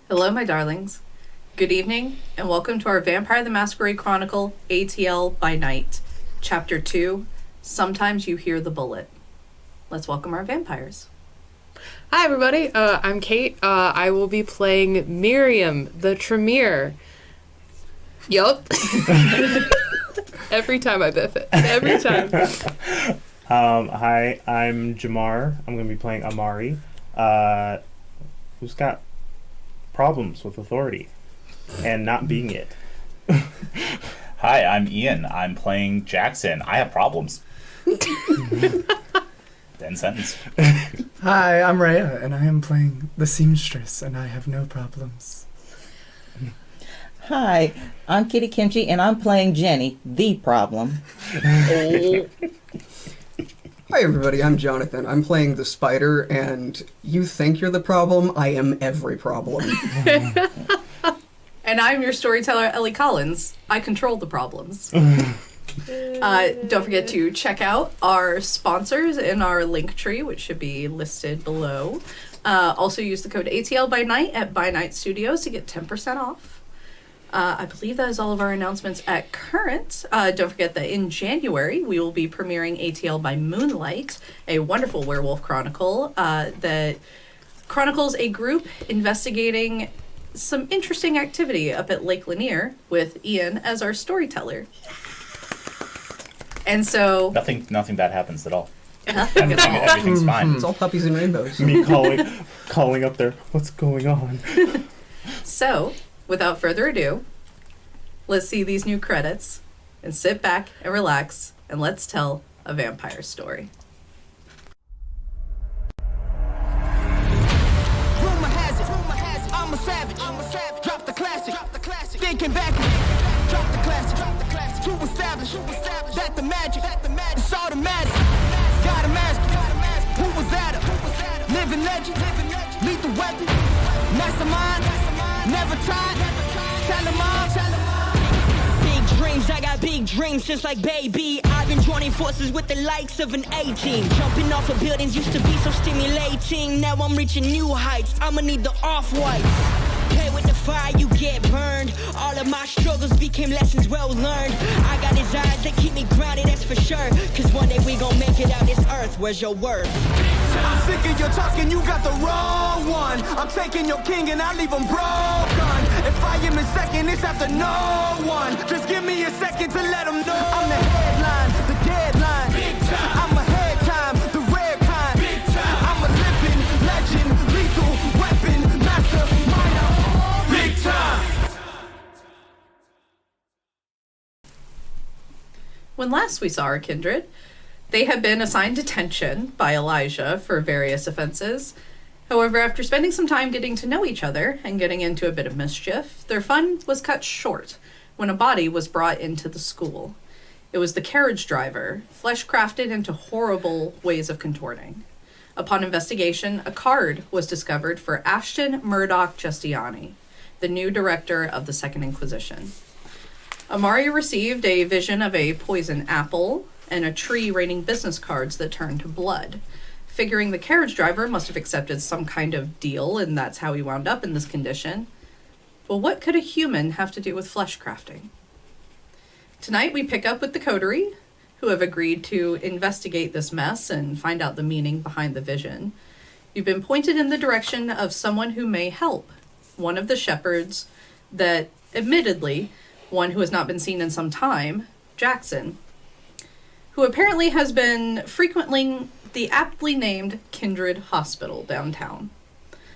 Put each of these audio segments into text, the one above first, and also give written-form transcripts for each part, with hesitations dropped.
Hello, my darlings. Good evening, and welcome to our Vampire the Masquerade Chronicle, ATL by Night, Chapter 2, Sometimes You Hear the Bullet. Let's welcome our vampires. Hi, everybody. I'm Cate. I will be playing Miriam, the Tremere. Yup. Every time I biff it. Every time. Hi, I'm Jamar. I'm going to be playing Amari, who's got problems with authority and not being it. Hi, I'm Ian. I'm playing Jackson. I have problems. End sentence. Hi, I'm Rhea, and I am playing the Seamstress, and I have no problems. Hi, I'm Kitty Kimchi, and I'm playing Jenni, the problem. Hi everybody, I'm Johnathan. I'm playing the spider, and you think you're the problem, I am every problem. And I'm your storyteller, Ellie Collins. I control the problems. Don't forget to check out our sponsors in our link tree, which should be listed below. Also use the code ATL by Night at By Night Studios to get 10% off. I believe that is all of our announcements at current. Don't forget that in January, we will be premiering ATL by Moonlight, a wonderful werewolf chronicle that chronicles a group investigating some interesting activity up at Lake Lanier with Ian as our storyteller. And so... Nothing bad happens at all. Nothing at all. Everything's fine. It's all puppies and rainbows. Me calling up there, what's going on? So, without further ado, let's see these new credits and sit back and relax and let's tell a vampire story. Rumor has it, I'm a savage. Drop the classic. Thinking back, drop the classic. To establish that the magic, it's automatic. Got a master. Who was at her? Living legend, lethal weapon. Mastermind, never tried. Tell them all. Big dreams, I got big dreams since like baby. I've been joining forces with the likes of an A-team. Jumping off of buildings used to be so stimulating. Now I'm reaching new heights. I'ma need the off-whites. Play with the fire, you get burned. All of my struggles became lessons well learned. I got his eyes that keep me grounded, that's for sure. Cause one day we gon' make it out this earth. Where's your worth? I'm sick of your talking, you got the wrong one. I'm taking your king and I leave him broken. If I am in second, it's after no one. Just give me a second to let them know. I'm the headline, the deadline. Big time. I'm ahead time, the rare kind. Big time. I'm a living legend, lethal weapon, mastermind. Big time. When last we saw our kindred, they had been assigned detention by Elijah for various offenses. However, after spending some time getting to know each other and getting into a bit of mischief, their fun was cut short when a body was brought into the school. It was the carriage driver, flesh-crafted into horrible ways of contorting. Upon investigation, a card was discovered for Ashton Murdoch Justiani, the new director of the Second Inquisition. Amari received a vision of a poison apple and a tree raining business cards that turned to blood. Figuring the carriage driver must have accepted some kind of deal, and that's how he wound up in this condition. Well, what could a human have to do with flesh crafting? Tonight we pick up with the coterie, who have agreed to investigate this mess and find out the meaning behind the vision. You've been pointed in the direction of someone who may help, one of the shepherds that, admittedly, one who has not been seen in some time, Jackson, who apparently has been frequenting the aptly named Kindred Hospital downtown,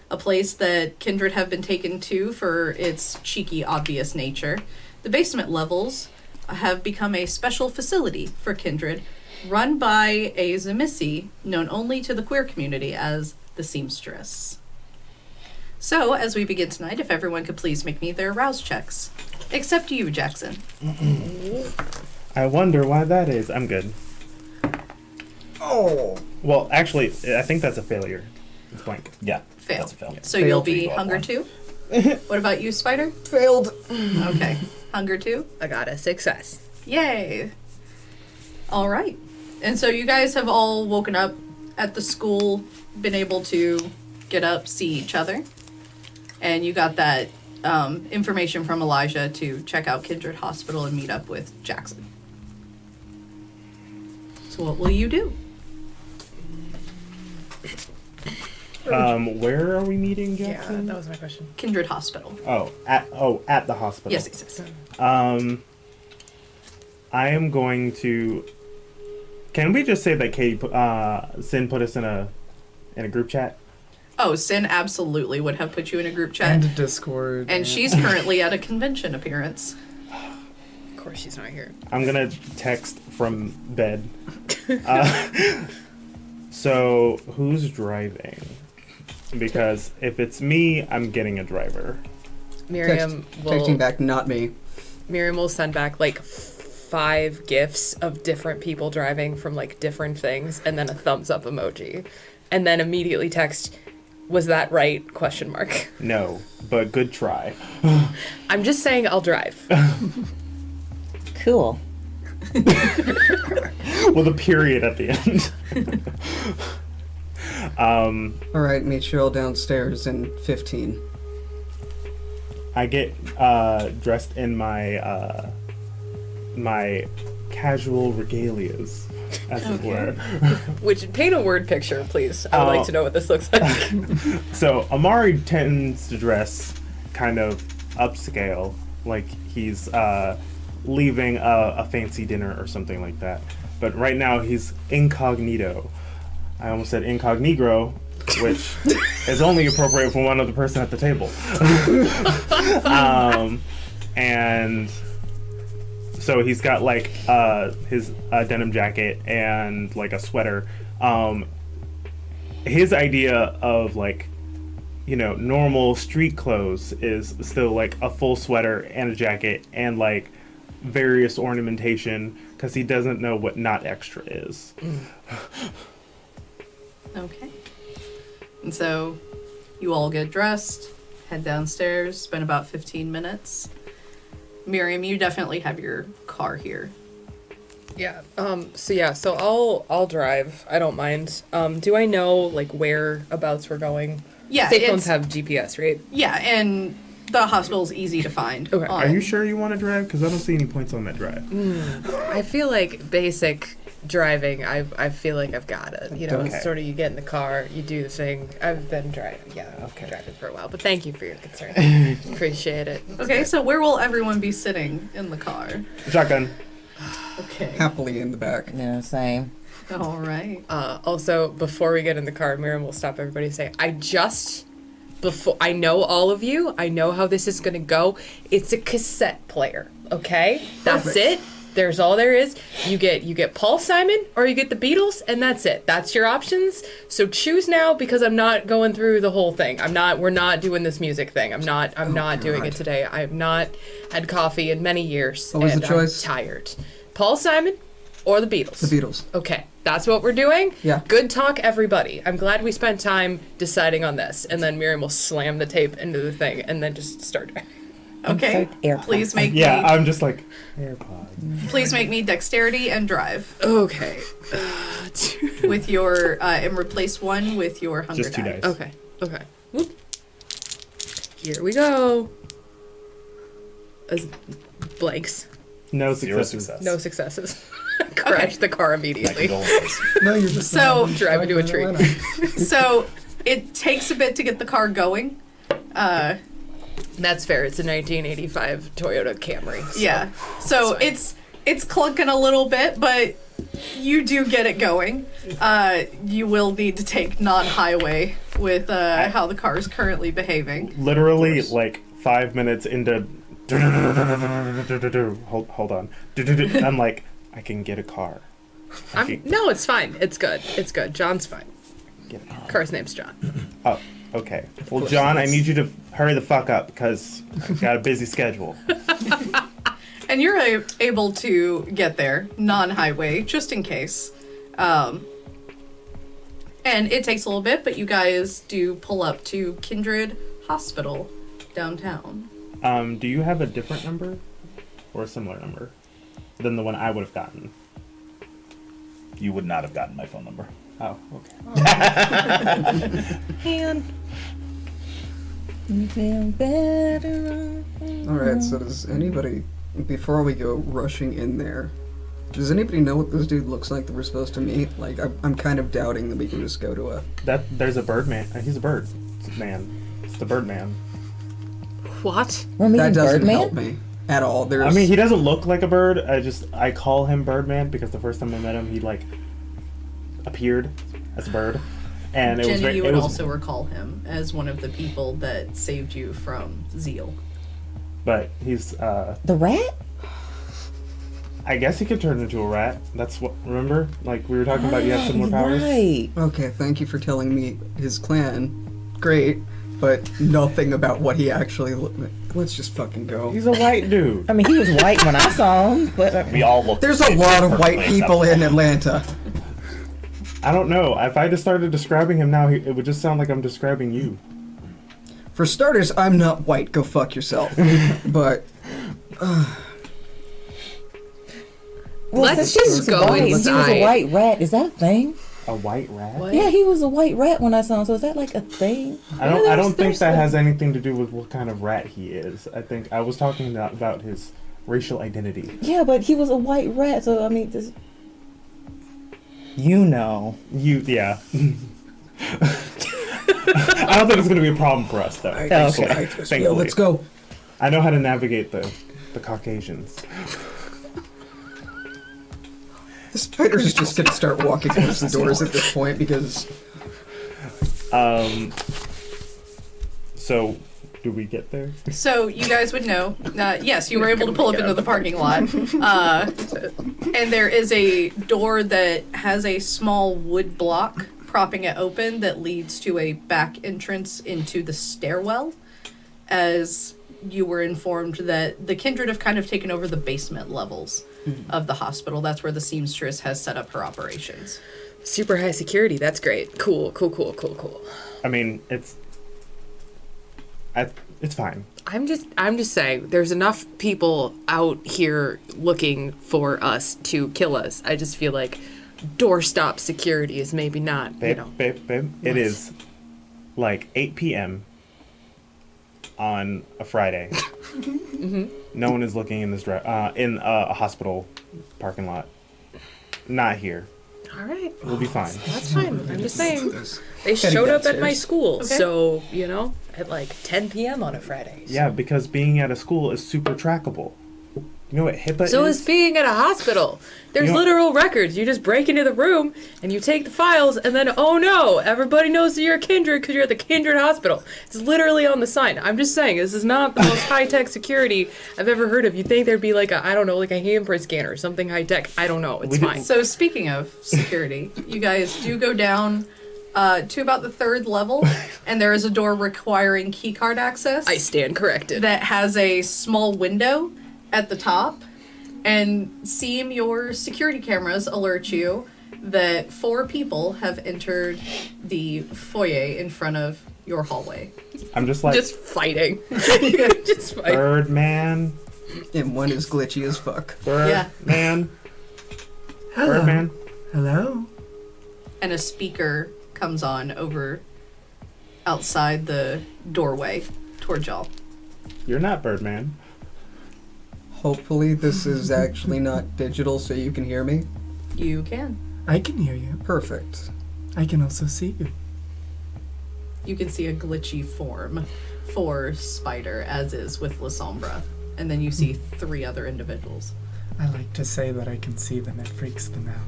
a place that Kindred have been taken to for its cheeky, obvious nature. The basement levels have become a special facility for Kindred, run by a Zemissi known only to the queer community as the Seamstress. So, as we begin tonight, if everyone could please make me their rouse checks. Except you, Jackson. I wonder why that is. I'm good. Oh. Well, actually, I think that's a failure. It's blank. Yeah, Fail. that's a fail. So Failed. you'll be Failed hunger one. 2? What about you, Spider? Failed. Okay. Hunger 2? I got a success. Yay! All right. And so you guys have all woken up at the school, been able to get up, see each other. And you got that information from Elijah to check out Kindred Hospital and meet up with Jackson. So what will you do? Where are we meeting, Yeah, Jackson? that was my question. Kindred Hospital. At the hospital. Yes. I am going to. Can we just say that Katie, Sin put us in a group chat? Oh, Sin absolutely would have put you in a group chat. And Discord. And she's currently at a convention appearance. Of course she's not here. I'm gonna text from bed. So who's driving? Because if it's me, I'm getting a driver. Miriam Texting back, not me. Miriam will send back like 5 gifs of different people driving from like different things, and then a thumbs up emoji, and then immediately text, "Was that right?" ? No, but good try. I'm just saying I'll drive. Cool. With a period at the end. All right, meet you all downstairs in 15. I get dressed in my my casual regalias, as it were. Which, paint a word picture, please. I would like to know what this looks like. So Amari tends to dress kind of upscale, like he's leaving a fancy dinner or something like that. But right now he's incognito. I almost said incognito, which is only appropriate for one other person at the table. And so he's got like his denim jacket and like a sweater. His idea of like, you know, normal street clothes is still like a full sweater and a jacket and like various ornamentation, because he doesn't know what not extra is. Okay. And so you all get dressed, head downstairs, spend about 15 minutes. Miriam, you definitely have your car here. Yeah. So I'll drive. I don't mind. Do I know like whereabouts we're going? Yeah, Safe phones it's, have GPS, right? yeah, and the hospital's easy to find. Okay. Are you sure you want to drive? Because I don't see any points on that drive. I feel like basic driving, I feel like I've got it. You know, Okay. it's sort of you get in the car, you do the thing. I've been driving, driving for a while. But thank you for your concern. Appreciate it. Okay, so where will everyone be sitting in the car? Shotgun. Okay. Happily in the back. Yeah, same. All right. Also, before we get in the car, Miriam will stop everybody and say, I know all of you. I know how this is going to go. It's a cassette player, okay? That's it. There's all there is. You get Paul Simon or you get the Beatles, and that's it. That's your options. So choose now, because I'm not going through the whole thing. We're not doing this music thing. I'm not doing it today. I have not had coffee in many years. What was and the choice? I'm tired. Paul Simon or the Beatles? The Beatles. Okay, that's what we're doing? Yeah. Good talk, everybody. I'm glad we spent time deciding on this. And then Miriam will slam the tape into the thing and then just start. Okay. Insert AirPods. Please make Yeah, me I'm just like, AirPods. please make me dexterity and drive Okay. with your and replace one with your hunger Just 2 die. dice. Okay. Whoop. Here we go. Blanks. No Zero successes. success. No successes. Crash the car My immediately. condolences. No, you're just So- not Drive into a tree. Why not? So it takes a bit to get the car going. That's fair. It's a 1985 Toyota Camry. So Yeah. So That's it's clunking a little bit, but you do get it going. You will need to take non-highway with how the car is currently behaving. Literally, like 5 minutes into. Hold on. I'm like, I can get a car. No, it's fine. It's good. It's good. John's fine. Get a car. Car's name's John. Oh, okay. Well, John, I need you to hurry the fuck up because I've got a busy schedule. And you're able to get there non-highway, just in case. And it takes a little bit, but you guys do pull up to Kindred Hospital downtown. Do you have a different number or a similar number than the one I would have gotten? You would not have gotten my phone number. Oh, okay. And You feel better. Alright, so does anybody, before we go rushing in there, does anybody know what this dude looks like that we're supposed to meet? Like, I'm kind of doubting that we can just go to a... There's a bird man. He's a bird man. It's the bird man. What? We're meeting That doesn't Birdman? help me at all. There's... I mean, he doesn't look like a bird. I call him Birdman because the first time I met him, he like appeared as a bird, and Jenni, you would also recall him as one of the people that saved you from Zeal. But he's The rat? I guess he could turn into a rat. That's what. Remember, like we were talking about, you have similar powers. Right. Okay, thank you for telling me his clan. Great, but nothing about what he actually looked like. Let's just fucking go. He's a white dude. I mean, he was white when I saw him, but We all look. There's the a same lot of perfectly white people acceptable. in Atlanta. I don't know. If I just started describing him now, it would just sound like I'm describing you. For starters, I'm not white. Go fuck yourself. But well, Let's since he just was go white, He was inside. a white rat. Is that a thing? A white rat? What? Yeah, he was a white rat when I saw him. So is that like a thing? I don't think that has anything to do with what kind of rat he is. I think I was talking about his racial identity. Yeah, but he was a white rat. So I mean, this. You know. Yeah. I don't think it's going to be a problem for us, though. Okay. Thankfully. yo, let's go. I know how to navigate the Caucasians. The spider's just gonna start walking towards the doors at this point because So, do we get there? So you guys would know. Yes, you were able to pull up into the parking lot, and there is a door that has a small wood block propping it open that leads to a back entrance into the stairwell. As you were informed that the Kindred have kind of taken over the basement levels of the hospital. That's where the Seamstress has set up her operations. Super high security. That's great. Cool. I mean, it's fine. I'm just saying, there's enough people out here looking for us to kill us. I just feel like doorstop security is maybe not, Babe, babe. It is like 8 p.m. on a Friday. No one is looking in this in a hospital parking lot. Not here. All right. We'll be fine. That's fine. I'm just saying. They Getting showed up at downstairs. my school, Okay. so, at like 10 p.m. on a Friday. Yeah, because being at a school is super trackable. You know what HIPAA So is? is being at a hospital. There's You know- literal records. You just break into the room and you take the files, and then, oh no, everybody knows that you're a Kindred because you're at the Kindred Hospital. It's literally on the sign. I'm just saying, this is not the most high-tech security I've ever heard of. You'd think there'd be like a handprint scanner, something high-tech. I don't know. It's We did- fine. So speaking of security, you guys do go down to about the 3rd level, and there is a door requiring keycard access. I stand corrected. That has a small window at the top, and Seam, your security cameras alert you that 4 people have entered the foyer in front of your hallway. I'm just like Just fighting. Just fighting. Birdman. and one is glitchy as fuck. Yeah. Birdman. Hello. Birdman. Hello. And a speaker comes on over outside the doorway towards y'all. You're not Birdman. Hopefully this is actually not digital so you can hear me. You can. I can hear you. Perfect. I can also see you. You can see a glitchy form for Spider, as is with Lasombra. And then you see 3 other individuals. I like to say that I can see them. It freaks them out.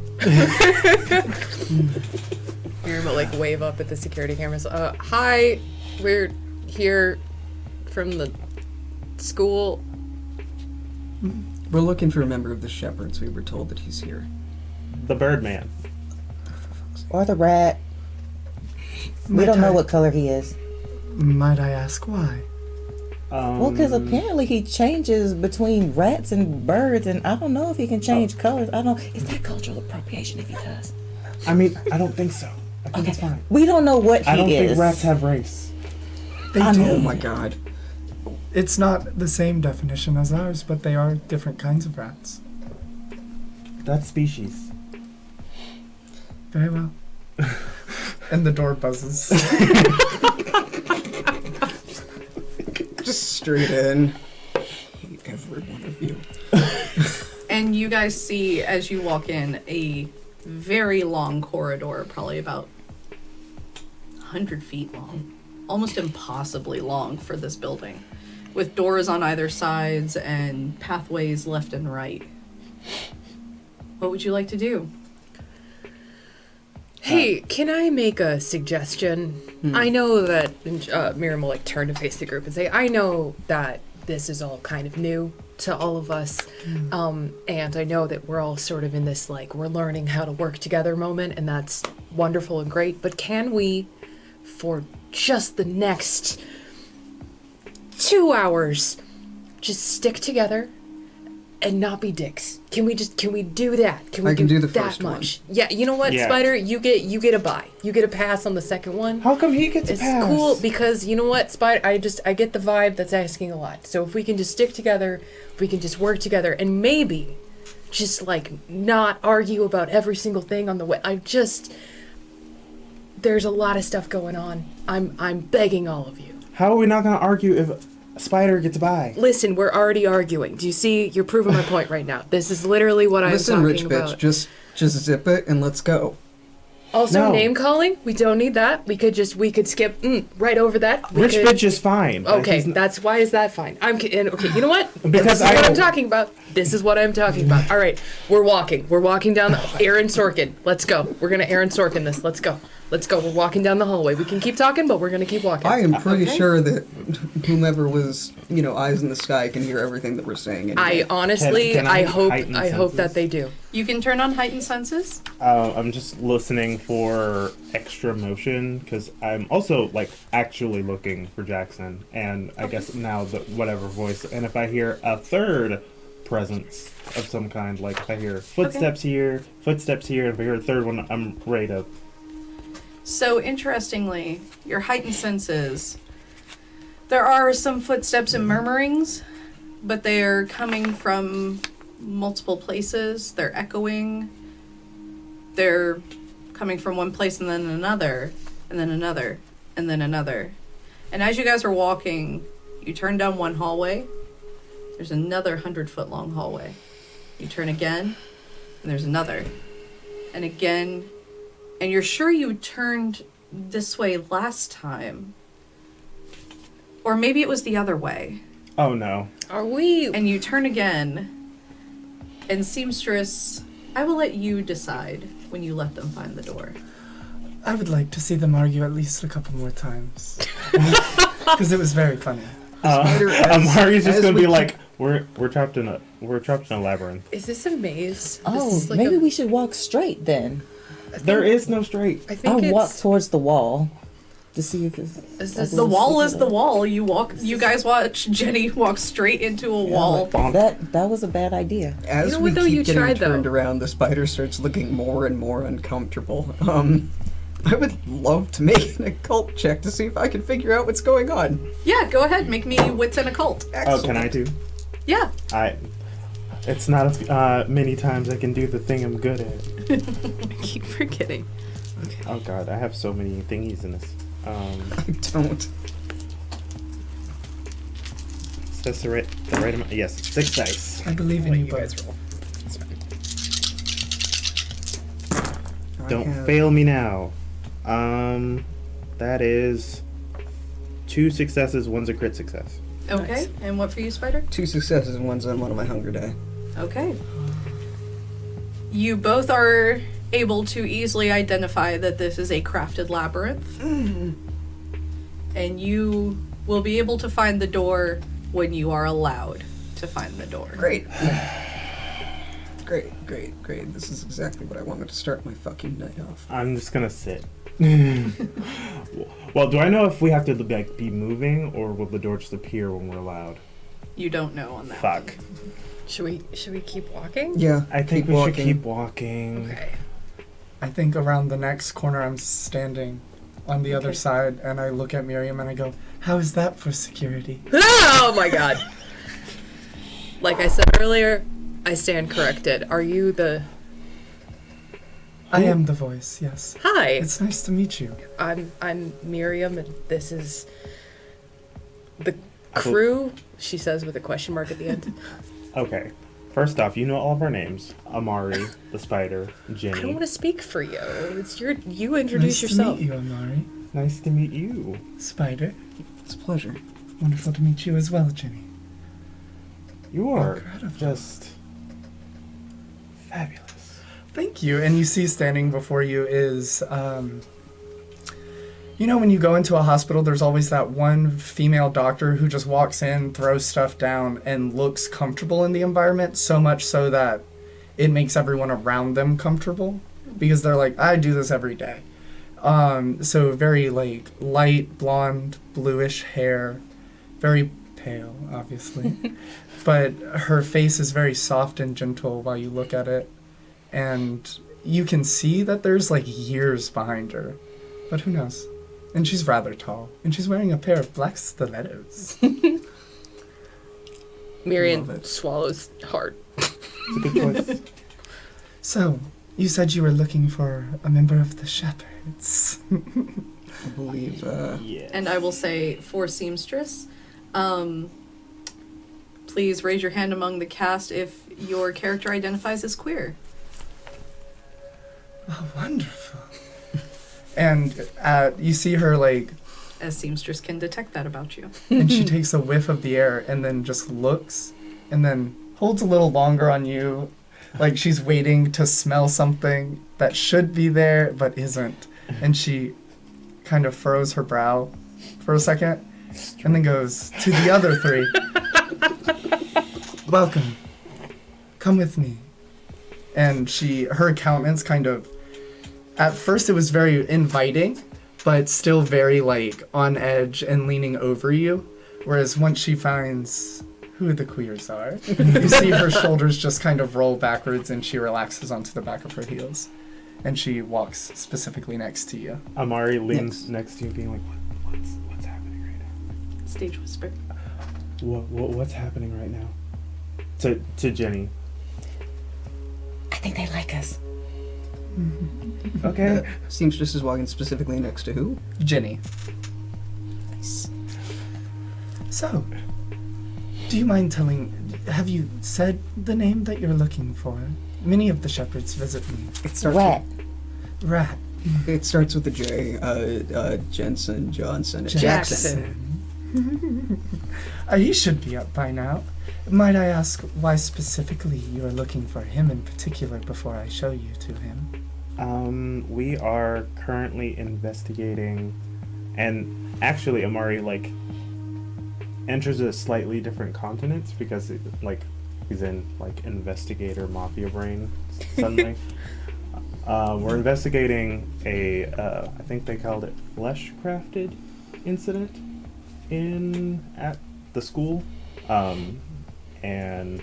Miriam will like wave up at the security cameras. Hi, we're here from the school. We're looking for a member of the Shepherds. We were told that he's here. The Birdman. Or the rat. We don't know what color he is. Might I ask why? Well, because apparently he changes between rats and birds, and I don't know if he can change colors. I don't. Is that cultural appropriation if he does? I mean, I don't think so. I think it's fine. We don't know what he I don't is. think rats have race. They I do. know. Oh my god. It's not the same definition as ours, but they are different kinds of rats. That's species. Very well. And the door buzzes. Just straight in. Hate every one of you. And you guys see, as you walk in, a very long corridor, probably about 100 feet long. Almost impossibly long for this building, with doors on either sides and pathways left and right. What would you like to do? Hey, can I make a suggestion? I know that Miriam will like turn to face the group and say, I know that this is all kind of new to all of us. And I know that we're all sort of in this like we're learning how to work together moment, and that's wonderful and great. But can we, for just the next 2 hours, just stick together and not be dicks? Can we do that? Can we I can do the that first much? Yeah, you know what, Yeah. Spider? You get a bye. You get a pass on the second one. How come he gets a It's pass? cool because you know what, Spider? I get the vibe that's asking a lot. So if we can just stick together, if we can just work together, and maybe just like not argue about every single thing on the way. There's a lot of stuff going on. I'm begging all of you. How are we not going to argue if Spider gets by? Listen, we're already arguing. Do you see? You're proving my point right now. This is literally what I'm Listen, talking rich about. bitch, just zip it and let's go. Also, No. name calling. We don't need that. We could skip right over that. We Rich could- bitch is fine. Okay, He's n- that's why is that fine? Okay, you know what? Because this is I what I'm don't- talking about. This is what I'm talking about. All right, we're walking. We're walking down the Aaron Sorkin. Let's go. We're gonna Aaron Sorkin this. Let's go. Let's go. We're walking down the hallway. We can keep talking, but we're gonna keep walking. I am pretty Okay. sure that whomever was, eyes in the sky can hear everything that we're saying. I Anyway. honestly, Can I I hope heighten that senses? they do. You can turn on heightened senses. I'm just listening for extra motion because I'm also like actually looking for Jackson, and I guess now the whatever voice. And if I hear a third presence of some kind, like if I hear footsteps here, and if I hear a third one, I'm ready to. So interestingly, your heightened senses, there are some footsteps and murmurings, but they are coming from multiple places. They're echoing. They're coming from one place and then another, and then another, and then another. And as you guys are walking, you turn down one hallway. There's another 100-foot long hallway. You turn again, and there's another. And again, and you're sure you turned this way last time. Or maybe it was the other way. Oh no! Are we? And you turn again, and Seamstress, I will let you decide when you let them find the door. I would like to see them argue at least a couple more times. Because it was very funny. Amari's just as gonna we be keep- like, we're trapped in a labyrinth. Is this a maze? Oh, This is like maybe a- we should walk straight then. There is no straight. I think I'll it's. walk towards the wall to see if it's. Is this- The wall is the wall. You guys watch Jenni walk straight into a wall. That was a bad idea. As You know we what, though? keep You getting tried, though. turned around, the spider starts looking more and more uncomfortable. I would love to make an occult check to see if I can figure out what's going on. Yeah, go ahead. Make me wits and occult. Oh, can I do? Yeah. It's not many times I can do the thing I'm good at. I keep forgetting. Oh god, I have so many thingies in this. I don't. Is this the right amount? Yes, 6 dice. I believe in Let you you guys both. roll. It's fine. Don't fail me now. That is 2 successes, 1's a crit success. Okay. Nice. And what for you, Spider? 2 successes and 1's on one of my hunger die. Okay. You both are able to easily identify that this is a crafted labyrinth. And you will be able to find the door when you are allowed to find the door. Great. Great. This is exactly what I wanted to start my fucking night off. I'm just gonna sit. Well, do I know if we have to like be moving, or will the door just appear when we're allowed? You don't know on that. Fuck. Should we keep walking? Yeah, I think keep we walking. should keep walking. Okay. I think around the next corner I'm standing on the other side and I look at Miriam and I go, how is that for security? Oh my god. Like I said earlier, I stand corrected. Are you the... I am the voice, yes. Hi, It's nice to meet you. I'm Miriam, and this is the Crew, she says with a question mark at the end. Okay. First off, you know all of our names. Amari, the spider, Jenni. I don't want to speak for you. It's you introduce Nice yourself. to meet you, Amari. Nice to meet you. Spider. It's a pleasure. Wonderful to meet you as well, Jenni. You are Incredible. just fabulous. Thank you. And you see standing before you is, you know, when you go into a hospital, there's always that one female doctor who just walks in, throws stuff down, and looks comfortable in the environment, so much so that it makes everyone around them comfortable because they're like, I do this every day. So very like light blonde, bluish hair, very pale, obviously. But her face is very soft and gentle while you look at it. And you can see that there's like years behind her. But who knows? And she's rather tall. And she's wearing a pair of black stilettos. Miriam Love it. swallows hard. It's a good choice. So, you said you were looking for a member of the Shepherds. I believe, Yeah. And I will say for Seamstress, please raise your hand among the cast if your character identifies as queer. Oh, wonderful. And you see her like, As Seamstress can detect that about you. and she takes a whiff of the air and then just looks and then holds a little longer on you. Like she's waiting to smell something that should be there but isn't. And she kind of furrows her brow for a second and then goes to the other three. Welcome. Come with me. And her countenance kind of, at first it was very inviting, but still very like on edge and leaning over you. Whereas once she finds who the queers are, you see her shoulders just kind of roll backwards and she relaxes onto the back of her heels. And she walks specifically next to you. Amari leans next to you, being like, "What's happening right now? Stage whisper. What's happening right now?" To Jenni. I think they like us. Okay. Seamstress is walking specifically next to who? Jenni. Nice. So, do you mind have you said the name that you're looking for? Many of the shepherds visit me. It starts Rat. Rat. It starts with a J. Jensen, Johnson, and Jackson. He should be up by now. Might I ask why specifically you are looking for him in particular before I show you to him? We are currently investigating, and actually Amari like enters a slightly different continent because he's in like investigator mafia brain suddenly. We're investigating I think they called it flesh crafted incident at the school, and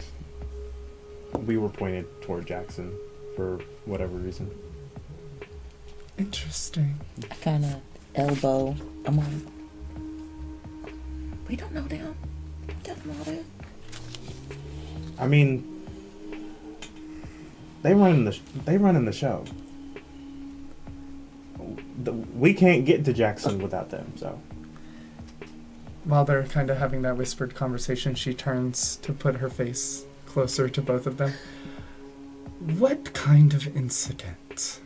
we were pointed toward Jackson for whatever reason. Interesting. I kind of elbow Amari. We don't know them. Tell them all that. I mean, they run the show. We can't get to Jackson without them, so. While they're kind of having that whispered conversation, she turns to put her face closer to both of them. What kind of incident?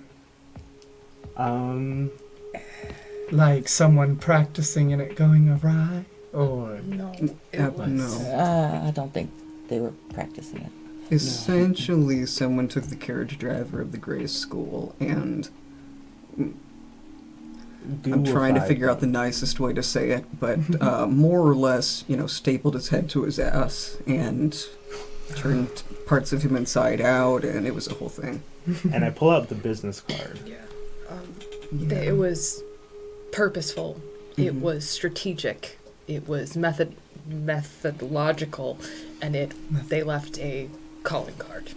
Like someone practicing and it going awry? Or No. No. I don't think they were practicing it. Essentially, someone took the carriage driver of the Grace School and I'm trying to figure out the nicest way to say it, but more or less, stapled his head to his ass and turned parts of him inside out, and it was a whole thing. And I pull out the business card. It was purposeful. It was strategic. It was methodological, and they left a calling card.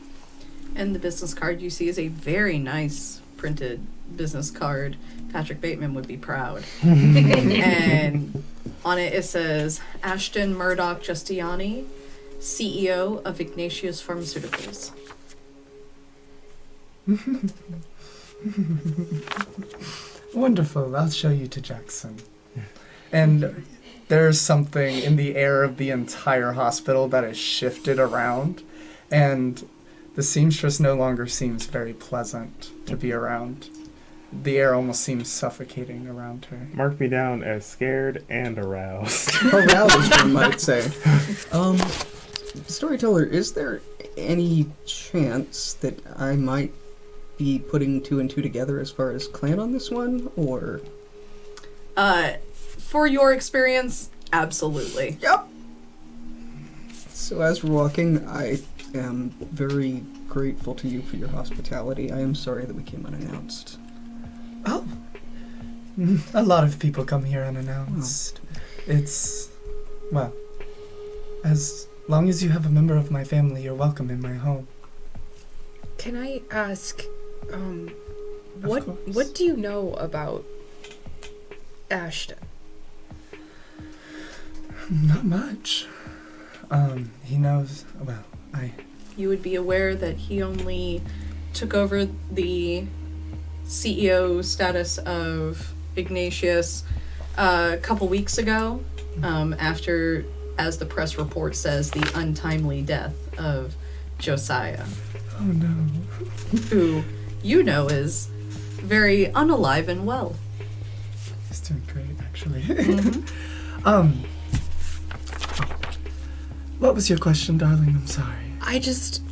And the business card you see is a very nice printed business card. Patrick Bateman would be proud. And on it says, Ashton Murdoch Giustiani, CEO of Ignatius Pharmaceuticals. wonderful, I'll show you to Jackson. And there's something in the air of the entire hospital that is shifted around, and the seamstress no longer seems very pleasant to be around. The air almost seems suffocating around her. Mark me down as scared and aroused. Aroused, one might say. Storyteller, is there any chance that I might be putting 2 and 2 together as far as clan on this one, or? For your experience, absolutely. Yep. So as we're walking, I am very grateful to you for your hospitality. I am sorry that we came unannounced. Oh. A lot of people come here unannounced. It's, well, as long as you have a member of my family, you're welcome in my home. Can I ask, Of what course. do you know about Ashton? Not much. He knows, well, You would be aware that he only took over the CEO status of Ignatius a couple weeks ago, after, as the press report says, the untimely death of Josiah, oh no. who you know is very unalive and well. He's doing great, actually. Mm-hmm. What was your question, darling? I'm sorry. I just...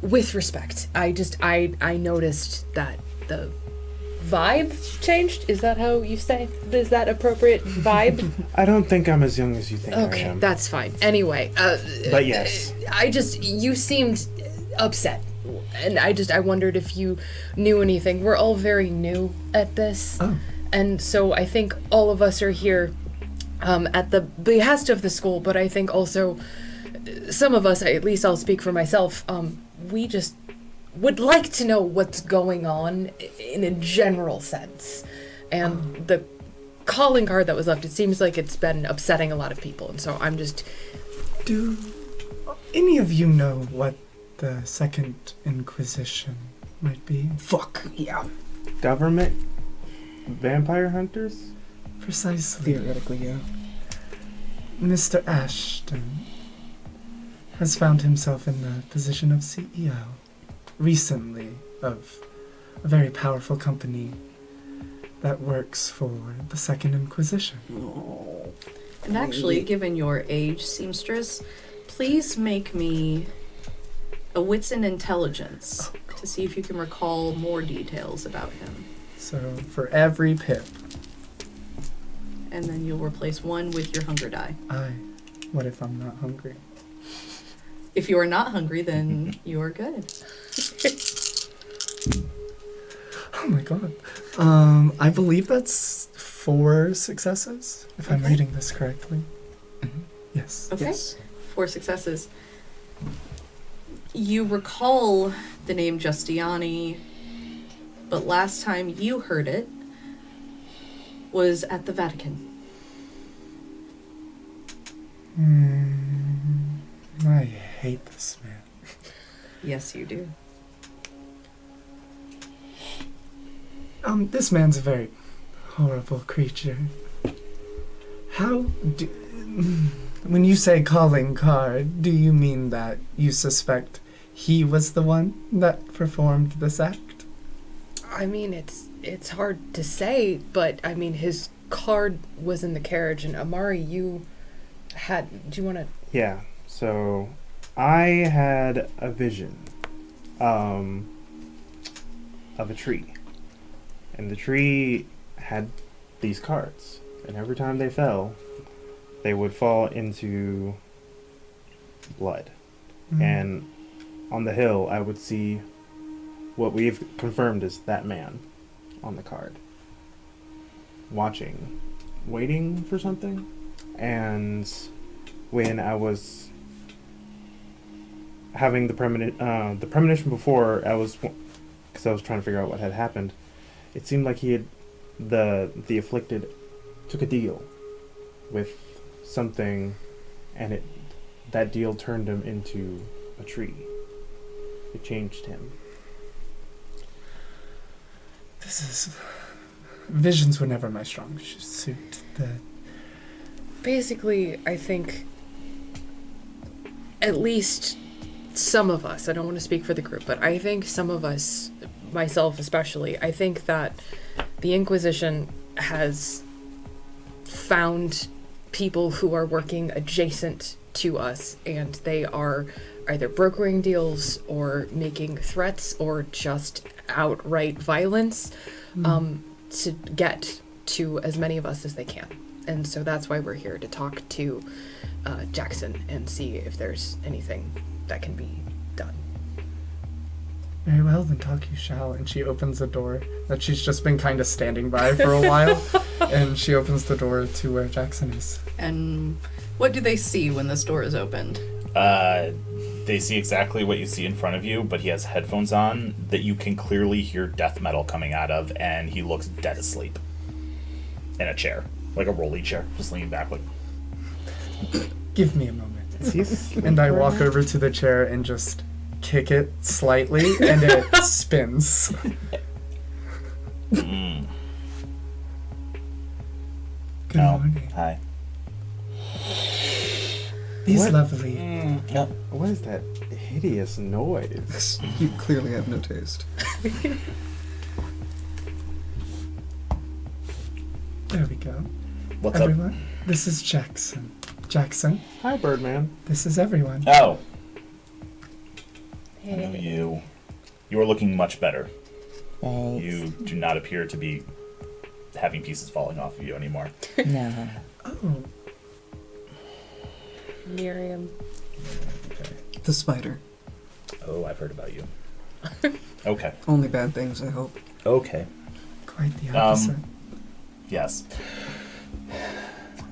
With respect, I noticed that the vibe changed. Is that how you say? Is that appropriate? Vibe? I don't think I'm as young as you think I Okay, am. that's fine. Anyway, But yes. you seemed upset. And I wondered if you knew anything. We're all very new at this. Oh. And so I think all of us are here at the behest of the school, but I think also some of us, at least I'll speak for myself, we just would like to know what's going on in a general sense. And the calling card that was left, it seems like it's been upsetting a lot of people, and so I'm just... Do any of you know what the Second Inquisition might be? Fuck, yeah. Government vampire hunters? Precisely. Theoretically, yeah. Mr. Ashton has found himself in the position of CEO recently of a very powerful company that works for the Second Inquisition. Oh. And actually, given your age, Seamstress, please make me a wits and intelligence to see if you can recall more details about him. So for every pip, And then you'll replace 1 with your hunger die. what if I'm not hungry? If you are not hungry, then you are good. Oh my god. I believe that's 4 successes, if I'm Okay. reading this correctly. Yes. Okay. Yes. 4 successes. You recall the name Giustiani, but last time you heard it was at the Vatican. I hate this man. Yes, you do. This man's a very horrible creature. How do... When you say calling card, do you mean that you suspect he was the one that performed this act? I mean, it's hard to say, but I mean, his card was in the carriage, and Amari, do you want to... Yeah, so I had a vision of a tree. And the tree had these cards. And every time they fell, they would fall into blood. And on the hill, I would see what we've confirmed is that man on the card. Watching. Waiting for something. And when I was having the premonition before, because I was trying to figure out what had happened, it seemed like he had, the afflicted took a deal with something, and that deal turned him into a tree. It changed him. This is Visions were never my strong suit. Basically, I think at least some of us, I don't want to speak for the group, but I think some of us, myself especially, I think that the Inquisition has found people who are working adjacent to us, and they are either brokering deals or making threats or just outright violence to get to as many of us as they can. And so that's why we're here, to talk to Jackson and see if there's anything that can be done. Very well, then talk you shall. And she opens a door that she's just been kind of standing by for a while. And she opens the door to where Jackson is. And what do they see when this door is opened? They see exactly what you see in front of you, but he has headphones on that you can clearly hear death metal coming out of, and he looks dead asleep in a chair, like a rolly chair, just leaning back like... Give me a moment. And I walk over to the chair and just kick it slightly, and it spins. Good morning. Hi. These What? lovely. What is that hideous noise? You clearly have no taste. There we go. What's Everyone, this is Jackson. Jackson, Hi, Birdman. this is everyone. up? Oh. I know you. You are looking much better. Thanks. You do not appear to be having pieces falling off of you anymore. No. Oh, Miriam. The spider. Oh, I've heard about you. Okay. Only bad things, I hope. Okay. quite the opposite. Yes.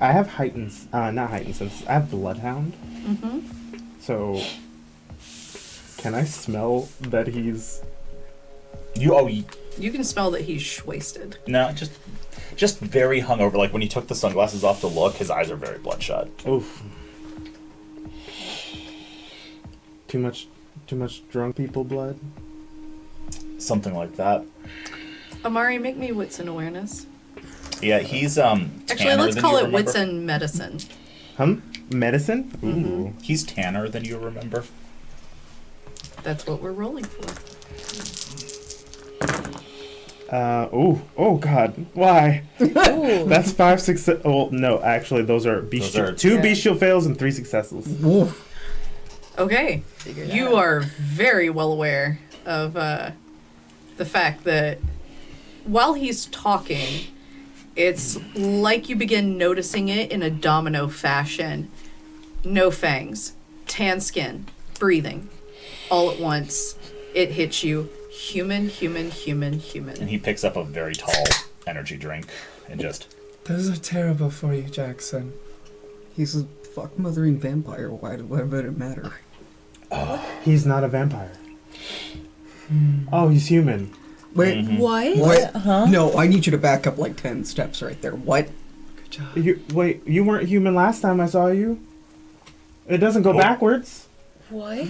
I have not heightened sense. I have Bloodhound. Mm-hmm. So, can I smell that he's... You can smell that he's wasted. No, just very hungover. Like when he took the sunglasses off to look, his eyes are very bloodshot. Oof. Too much drunk people blood? Something like that. Amari, make me wits and awareness. Yeah, he's Actually, tanner let's than call you it remember. wits and medicine. Medicine? Ooh. He's tanner than you remember. That's what we're rolling for. Oh god. Why? That's 5 success. Oh, no, actually, those are two bestial fails and 3 successes. Okay. You are very well aware of the fact that while he's talking, it's like you begin noticing it in a domino fashion. No fangs, tan skin, breathing. All at once, it hits you. Human. And he picks up a very tall energy drink and just... Those are terrible for you, Jackson. He's a fuck-mothering vampire. Why would it matter? He's not a vampire. Oh, he's human. Wait, What? Huh? No, I need you to back up like 10 steps right there. What? Good job. You weren't human last time I saw you. It doesn't go backwards. What?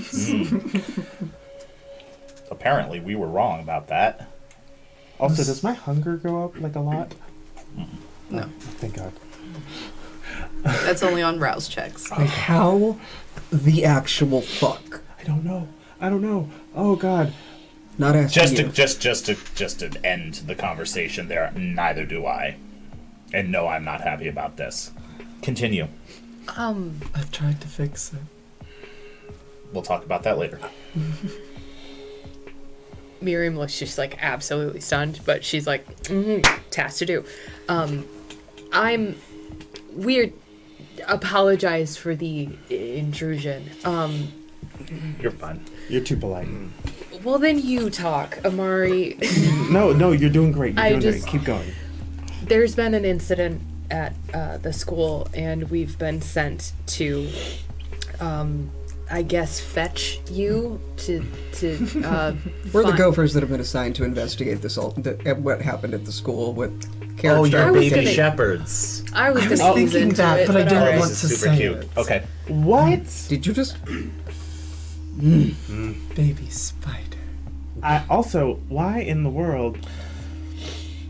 Apparently, we were wrong about that. Also, does my hunger go up like a lot? No, Thank God. that's only on rouse checks. Like, how the actual fuck? I don't know. Oh God. Not asking you. Just to end the conversation there. Neither do I. And no, I'm not happy about this. Continue. I've tried to fix it. We'll talk about that later. Miriam looks just like absolutely stunned, but she's like, task to do. I'm weird. Apologize for the intrusion. You're fine. You're too polite. Well, then you talk, Amari. No, you're doing great. You're I doing just- great. Keep going. There's been an incident at the school, and we've been sent to, I guess, fetch you to We're the find- gophers that have been assigned to investigate this what happened at the school with Oh, carriage. your I was baby gonna- shepherds. I was I was gonna ease thinking into that, it, but I didn't alright. want This to is super say cute. it. Okay. What? Did you just... Baby spider. Also, why in the world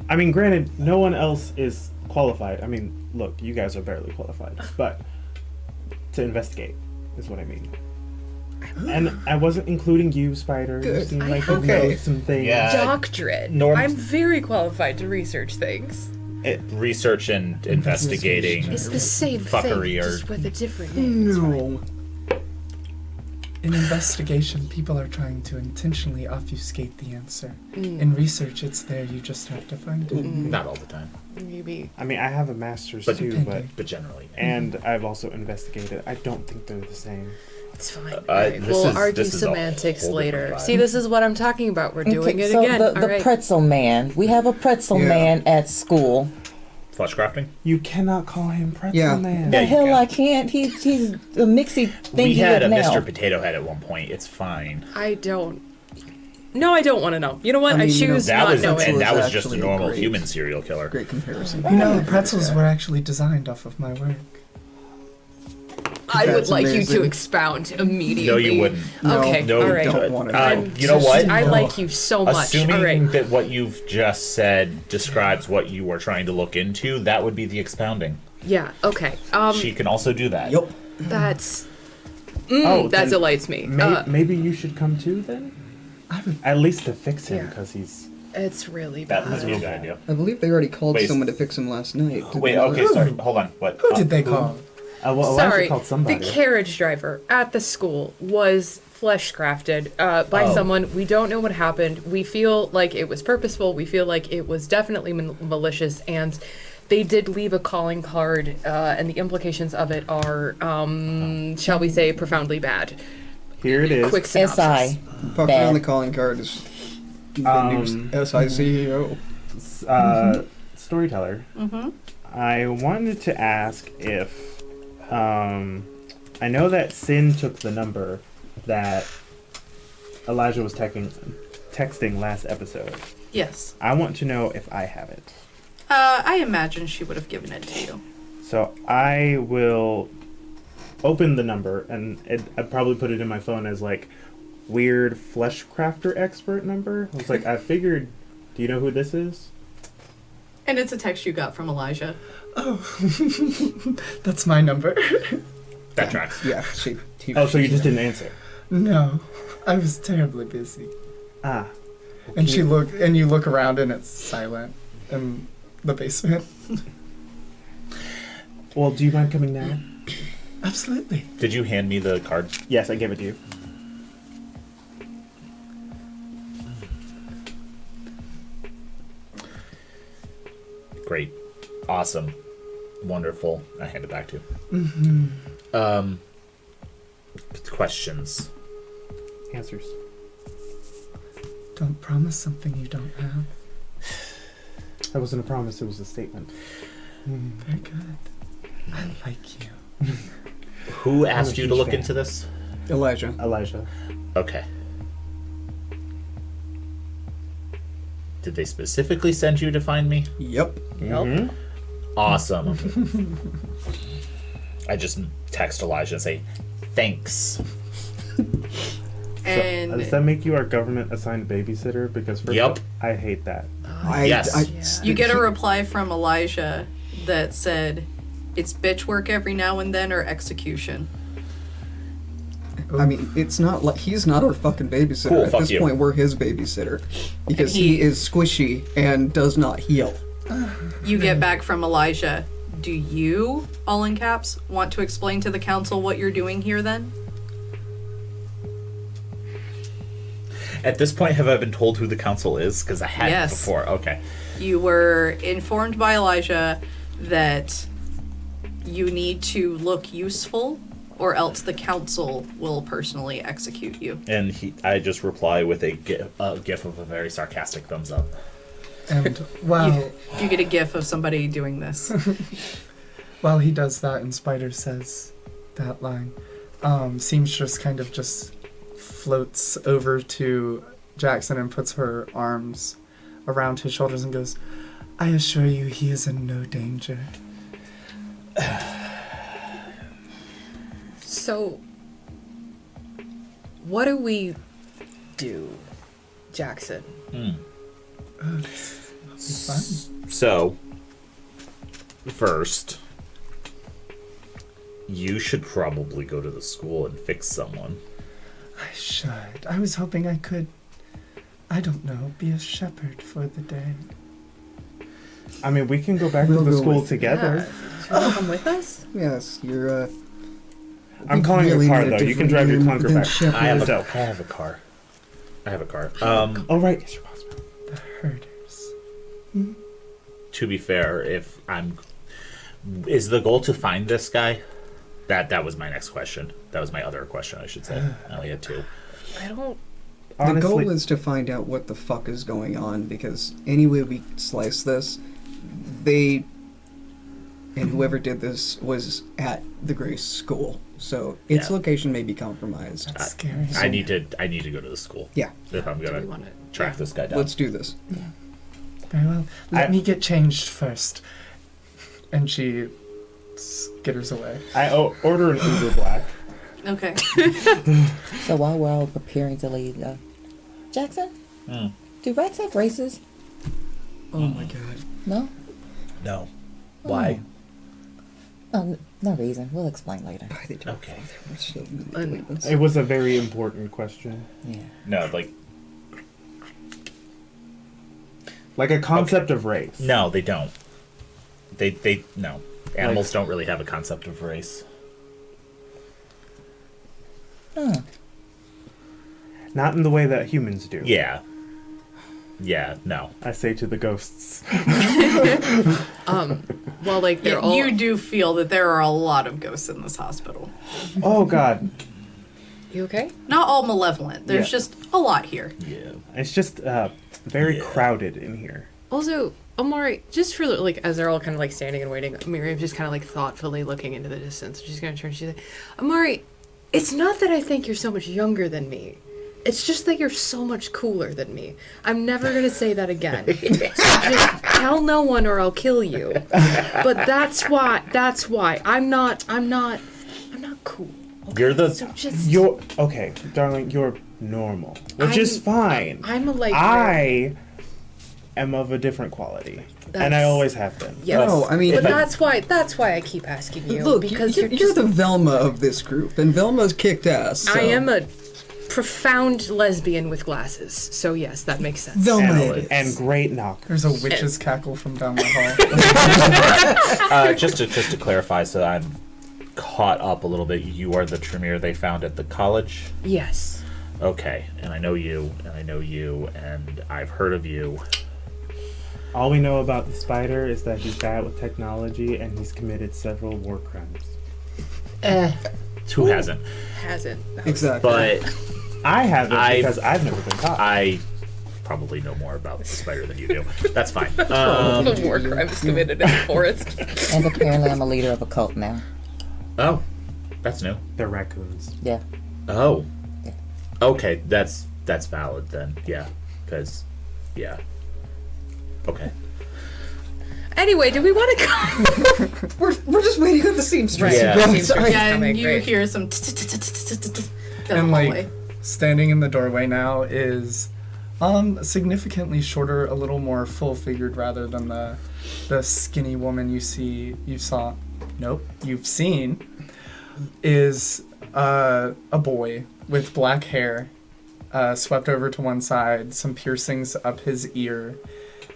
I mean, granted, no one else is qualified. I mean, look, you guys are barely qualified, but to investigate is what I mean. And I wasn't including you, Spider. You Good. seem like you Okay. know some things. Yeah. Doctorate. Norm- I'm very qualified to research things. Research and investigating. It's the same Fuckery thing, or- just with a different name. It's fine. No. In investigation, people are trying to intentionally obfuscate the answer. In research, it's there. You just have to find it. Not all the time, Maybe. I mean, I have a master's But- too, Depending. but generally. and I've also investigated. I don't think they're the same. It's fine. Alright, this we'll is- argue this is a semantics whole later. different vibe. See, this is what I'm talking about. We're doing it so again. the Alright. pretzel man. We have a pretzel Yeah. man at school. Flesh crafting? You cannot call him Pretzel Yeah. Man. The you hell can. I can't. He's a mixy thing We had a now. Mr. Potato Head at one point. It's fine. I don't. No, I don't want to know. You know what? I I, mean, you know, choose That not was knowing. and that was Actually just a a normal great- human serial killer. Great comparison. You know, the pretzels were actually designed off of my work. I would That's like you to amazing. expound immediately. No, you wouldn't. Okay, No, all right. don't want to You know what? I like you so much. Assuming all right. that what you've just said describes what you were trying to look into, that would be the expounding. Yeah. Okay. She can also do that. Yep. That's Oh, that then delights me. Maybe you should come too then. I would. At least to fix him, Yeah. because he's. It's really That bad. would be a good idea. I believe they already called Wait. someone to fix him last night. Did Wait, they not? okay, sorry. Hold on. What? Who did they call? Well, Sorry, Elijah called the somebody. carriage driver at the school was flesh crafted by Oh. someone. We don't know what happened. We feel like it was purposeful. We feel like it was definitely malicious, and they did leave a calling card, and the implications of it are, shall we say, profoundly bad. Here it is. Quick synopsis. SI. Fuck Bad. on the calling card is the new SICEO. Storyteller. Mm-hmm. I wanted to ask if I know that Sin took the number that Elijah was texting last episode. Yes. I want to know if I have it. I imagine she would have given it to you. So I will open the number, and I'd probably put it in my phone as like weird flesh crafter expert number. I was like, I figured, do you know who this is? And it's a text you got from Elijah. That's my number. That tracks. Yeah, Oh, so you just didn't answer. No, I was terribly busy. Ah. And you look around and it's silent in the basement. Well, do you mind coming now? Absolutely. Did you hand me the card? Yes, I gave it to you. Great. Awesome. Wonderful. I hand it back to you. Questions. Answers. Don't promise something you don't have. That wasn't a promise, it was a statement. Very good. I like you. Who asked a you to huge look fan. into this? Elijah. Elijah. Okay. Did they specifically send you to find me? Yep. Nope. Awesome. I just text Elijah and say, thanks. And Does that make you our government assigned babysitter? Because first Yep. of all, I hate that. Yes. you get a reply from Elijah that said, it's bitch work every now and then or execution. I mean, it's not like he's not our fucking babysitter. Cool, At fuck this you. point, we're his babysitter because And he he- is squishy and does not heal. You get back from Elijah, do you, all in caps, want to explain to the council what you're doing here then? At this point, have I been told who the council is? Because I hadn't Yes. before. Okay. You were informed by Elijah that you need to look useful or else the council will personally execute you. And I just reply with a gif of a very sarcastic thumbs up. And while You get a gif of somebody doing this. while he does that and Spider says that line, Seamstress kind of just floats over to Jackson and puts her arms around his shoulders and goes, I assure you he is in no danger. So, what do we do, Jackson? fun. So, first, you should probably go to the school and fix someone. I should. I was hoping I could, I don't know, be a shepherd for the day. I mean, we can go back We'll to the go school with- together. Do you want to come with us? Yes, you're. I'm calling your car, need a though. You can different drive your name clunker than back. shepherd. I have So- a car. I have a car. Oh, right. Yes, your boss. The herders. To be fair, is the goal to find this guy? That was my next question. That was my other question, I should say. I only had two. I don't. The goal Honestly, is to find out what the fuck is going on, because any way we slice this, they and whoever did this was at the Grace School, so its Yeah. location may be compromised. That's scary. I need to go to the school. Yeah, If I'm Do we gonna want to track this guy down. let's do this. Very well. Let I- me get changed first. And she skitters away. I order an Uber Black. Okay. So while we're all preparing to leave, Jackson, do rats have races? Oh my god. No? No. Why? No reason. We'll explain later. Okay. It was a very important question. Yeah. No, Like a concept of race. no, they don't. They no. Animals don't really have a concept of race. Oh. Not in the way that humans do. Yeah. Yeah, no. I say to the ghosts. Well, like they're all. You do feel that there are a lot of ghosts in this hospital. Oh, God. You okay? Not all malevolent. There's Yeah. just a lot here. Yeah. It's just very Yeah. crowded in here. Also, Amari, just for like, as they're all kind of like standing and waiting, Miriam's just kind of like thoughtfully looking into the distance. She's gonna turn. She's like, Amari, it's not that I think you're so much younger than me. It's just that you're so much cooler than me. I'm never gonna say that again. So just tell no one or I'll kill you. But that's why. I'm not cool. You're the So just. You're okay, darling. You're normal, which is I'm- fine. I'm a like. I am of a different quality, and I That's- always have been. Yes. No, I mean, but if I- that's why I keep asking you. Look, because you're just, the Velma of this group, and Velma's kicked ass. So. I am a profound lesbian with glasses. So yes, that makes sense. Velma. And, it is. and great knocker. There's a witch's cackle from down the hall. just to clarify, so I'm caught up a little bit. You are the Tremere they found at the college. Yes. Okay, and I know you, and I've heard of you. All we know about the spider is that he's bad with technology and he's committed several war crimes. Who hasn't? Hasn't. Exactly. But I haven't I- because I've never been caught. I probably know more about the spider than you do. That's fine. The war crimes committed in the forest. And apparently I'm a leader of a cult now. Oh, that's new. They're raccoons. Yeah. Oh. Yeah. Okay, that's valid then. Yeah, because yeah. Okay. Anyway, do we want to go? We're just waiting on the seamstress. Yeah. Right, Seamstress. sorry. Yeah, and coming, you great. hear some down the And like hallway. standing in the doorway now is significantly shorter, a little more full-figured rather than the skinny woman you've seen, is a boy with black hair, swept over to one side, some piercings up his ear,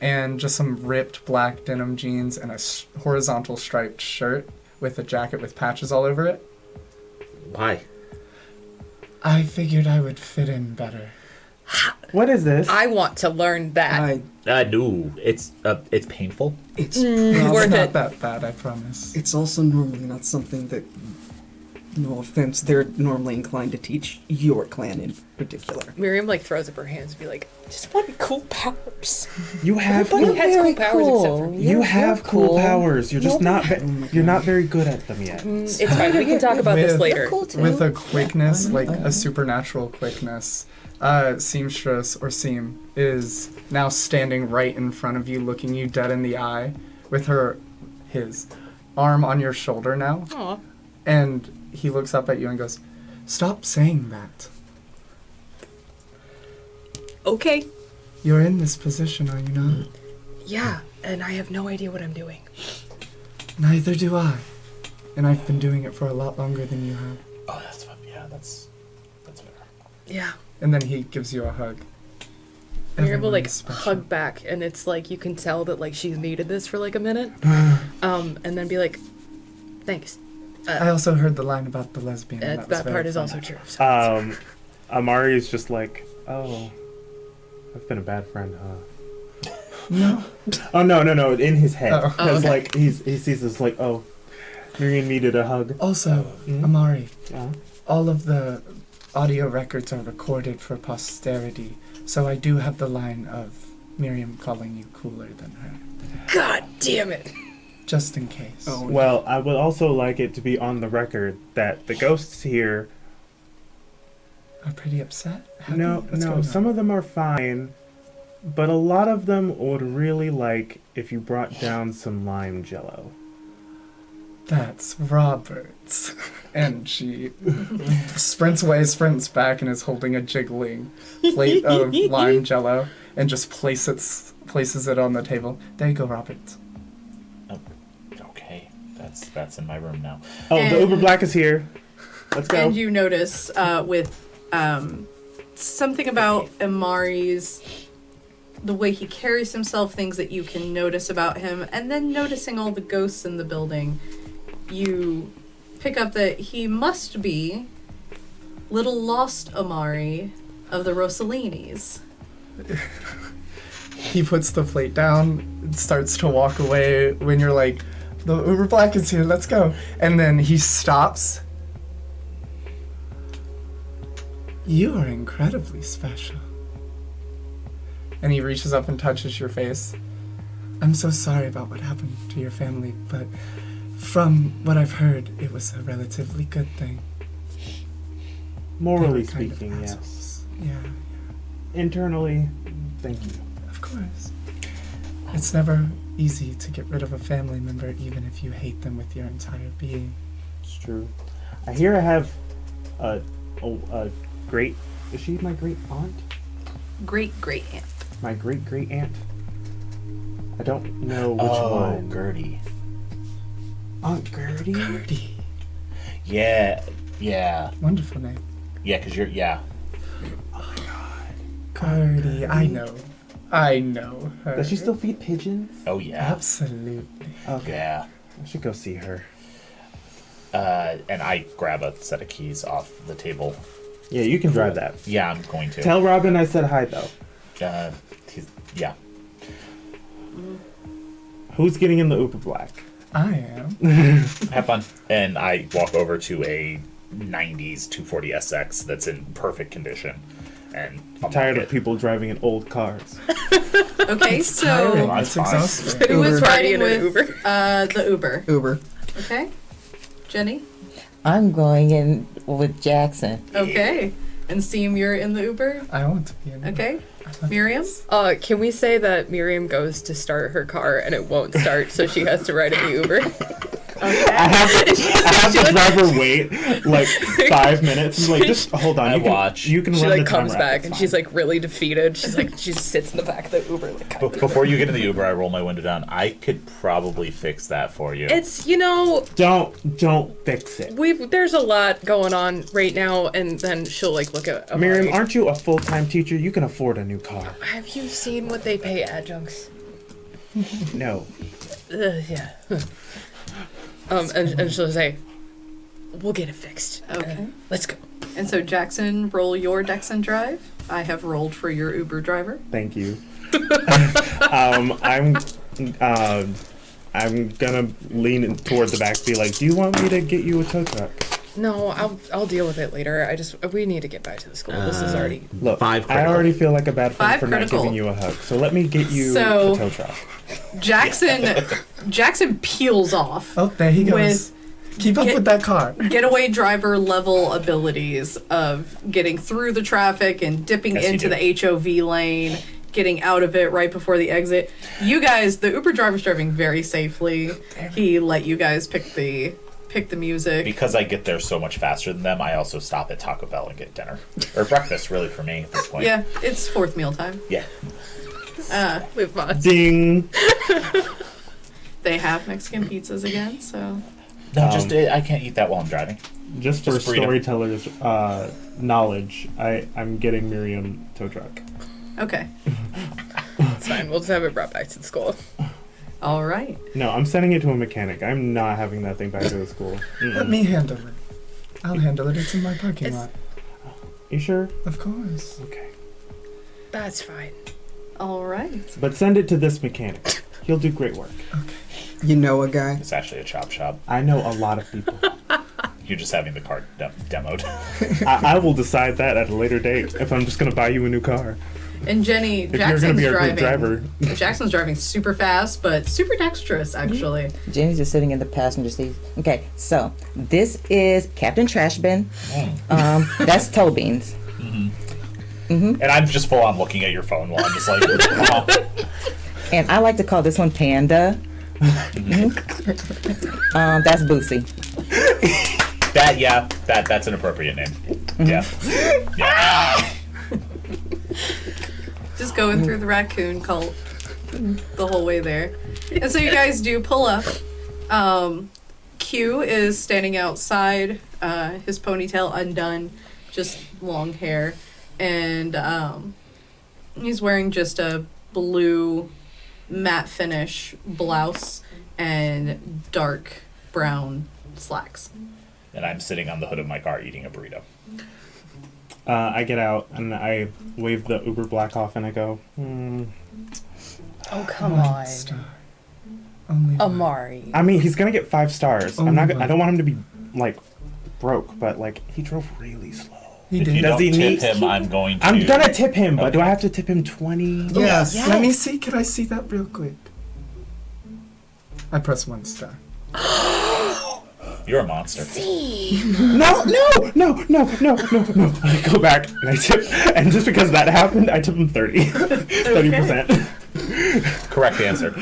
and just some ripped black denim jeans and a horizontal striped shirt with a jacket with patches all over it. Why? I figured I would fit in better. What is this? I want to learn that. No. It's painful. It's It's Worth not it. that bad, I promise. It's also normally not something that, no offense, they're normally inclined to teach your clan in particular. Miriam like throws up her hands and be like, just want cool powers. You have Everybody has very cool powers except for me. you You're have cool cool. powers. You're just not my you're not very good at them yet. It's fine. We can talk about this With- later. Cool too. With a quickness, like a supernatural quickness, Seamstress or Seam is now standing right in front of you, looking you dead in the eye, with his arm on your shoulder now, Aw. and he looks up at you and goes, "Stop saying that. Okay. You're in this position, are you not?" Yeah, and I have no idea what I'm doing. Neither do I. And I've been doing it for a lot longer than you have. Oh, that's fun. Yeah, that's fair. Yeah. And then he gives you a hug. Miriam will like Everyone's special. hug back, and it's like you can tell that like she's needed this for like a minute, and then be like, "Thanks." I also heard the line about the lesbian. and was That very part is funny. also true. So Amari is just like, oh, I've been a bad friend, huh? No. Oh no, in his head. Oh. Because okay. like he sees this like, oh, Miriam needed a hug. Also, Mhm. Amari, Yeah. all of the audio records are recorded for posterity, so I do have the line of Miriam calling you cooler than her, God damn it! just in case. Oh, Well, I would also like it to be on the record that the ghosts here. Are pretty upset? Happy? No, What's going on? some of them are fine, but a lot of them would really like if you brought down some lime jello. That's Robert's. And she sprints away, sprints back, and is holding a jiggling plate of lime jello and just places it on the table. There you go, Robert. Okay, that's in my room now. Oh, the And- Uber Black is here. Let's go. And you notice with something about Amari's, the way he carries himself, things that you can notice about him, and then noticing all the ghosts in the building, you pick up that he must be little lost Amari of the Rossellini's. He puts the plate down and starts to walk away when you're like, the Uber Black is here, let's go. And then he stops. You are incredibly special. And he reaches up and touches your face. I'm so sorry about what happened to your family, but from what I've heard, it was a relatively good thing. Morally They were kind of speaking, yes. assholes. Yeah, Internally, thank you. of course. It's never easy to get rid of a family member, even if you hate them with your entire being. It's true. I hear I have a great. Is she my great aunt? Great aunt. My great aunt. I don't know which Oh, one. Gertie. Aunt Gertie. Gertie. Yeah, Wonderful name. because you're Gertie. I know her. Does she still feed pigeons? Oh yeah, Absolutely. Okay. yeah. I should go see her. And I grab a set of keys off the table. Yeah, you can drive that. Yeah, I'm going to. Tell Robin I said hi though. Yeah. Who's getting in the Uber Black? I am. Have fun. And I walk over to a 90s 240SX that's in perfect condition. And I'm tired of people driving in old cars. Okay, Tiring. so It's fine. exhausting. who is Uber. riding Party in an with the Uber? Uber. Okay. Jenny? I'm going in with Jackson. Okay. And Seam, you're in the Uber? I want to be in. Okay. Miriam? Can we say that Miriam goes to start her car and it won't start, so she has to ride in the Uber? I have the driver wait like 5 minutes. He's like, just hold on. I You can, watch. You can She run like the comes timer back out, and it's she's fine. like really defeated. She's like she sits in the back of the Uber like. Before you get in the Uber, I roll my window down. I could probably fix that for you. It's Don't fix it. there's a lot going on right now, and then she'll like look at Amari. Miriam, aren't you a full-time teacher? You can afford a new car. Have you seen what they pay adjuncts? No. Yeah. And she'll say, "We'll get it fixed. Okay. Let's go." And so Jackson, roll your Dex and Drive. I have rolled for your Uber driver. Thank you. I'm gonna lean toward the back, be like, "Do you want me to get you a tow truck?" No, I'll deal with it later. We need to get back to the school. This is already. Look, 5 I critical. already feel like a bad friend 5 for critical. not giving you a hug. So let me get you So- a tow truck. Jackson peels off Oh, there he goes. with Keep up Get- with that car. getaway driver level abilities of getting through the traffic and dipping Yes, you into do. the HOV lane, getting out of it right before the exit. You guys, the Uber driver's driving very safely. He let you guys pick the music. Because I get there so much faster than them, I also stop at Taco Bell and get dinner. Or breakfast, really, for me at this point. Yeah, it's fourth meal time. Yeah. With us. Ding. They have Mexican pizzas again, so No, I can't eat that while I'm driving. Just for Just freedom. storyteller's knowledge, I'm getting Miriam tow truck. okay. It's fine. We'll just have it brought back to the school. All right. No, I'm sending it to a mechanic. I'm not having that thing back to the school. Let me handle it. I'll handle it. It's in my parking lot. You sure? Of course. Okay. That's fine. All right. But send it to this mechanic. He'll do great work. You know a guy? It's actually a chop shop. I know a lot of people. You're just having the car demoed. I will decide that at a later date if I'm just going to buy you a new car. And Jenni, If you're going to be our group driver. Jackson's driving super fast, but super dexterous, actually. Jenny's just sitting in the passenger seat. Okay, so this is Captain Trashbin. That's Toe Beans. And I'm just full on looking at your phone while I'm just like, oh. And I like to call this one Panda. That's Boosie. That's an appropriate name. Yeah. Just going through the raccoon cult the whole way there. And so you guys do pull up. Q is standing outside, his ponytail undone, just long hair. And he's wearing just a blue matte finish blouse and dark brown slacks. And I'm sitting on the hood of my car eating a burrito. I get out and I wave the Uber Black off and I go, Oh, come on. Only one. Amari. I mean, he's going to get 5 stars. Oh I my. don't want him to be, like, broke, but, like, he drove really slow. He If did. you Does don't he tip need- him, I'm going to. I'm going to tip him, but do I have to tip him 20? Yes. Yes. Let me see. Can I see that real quick? I press 1 star. You're a monster. No. I go back and I tip, and just because that happened, I tip him 30. 30%. Correct answer.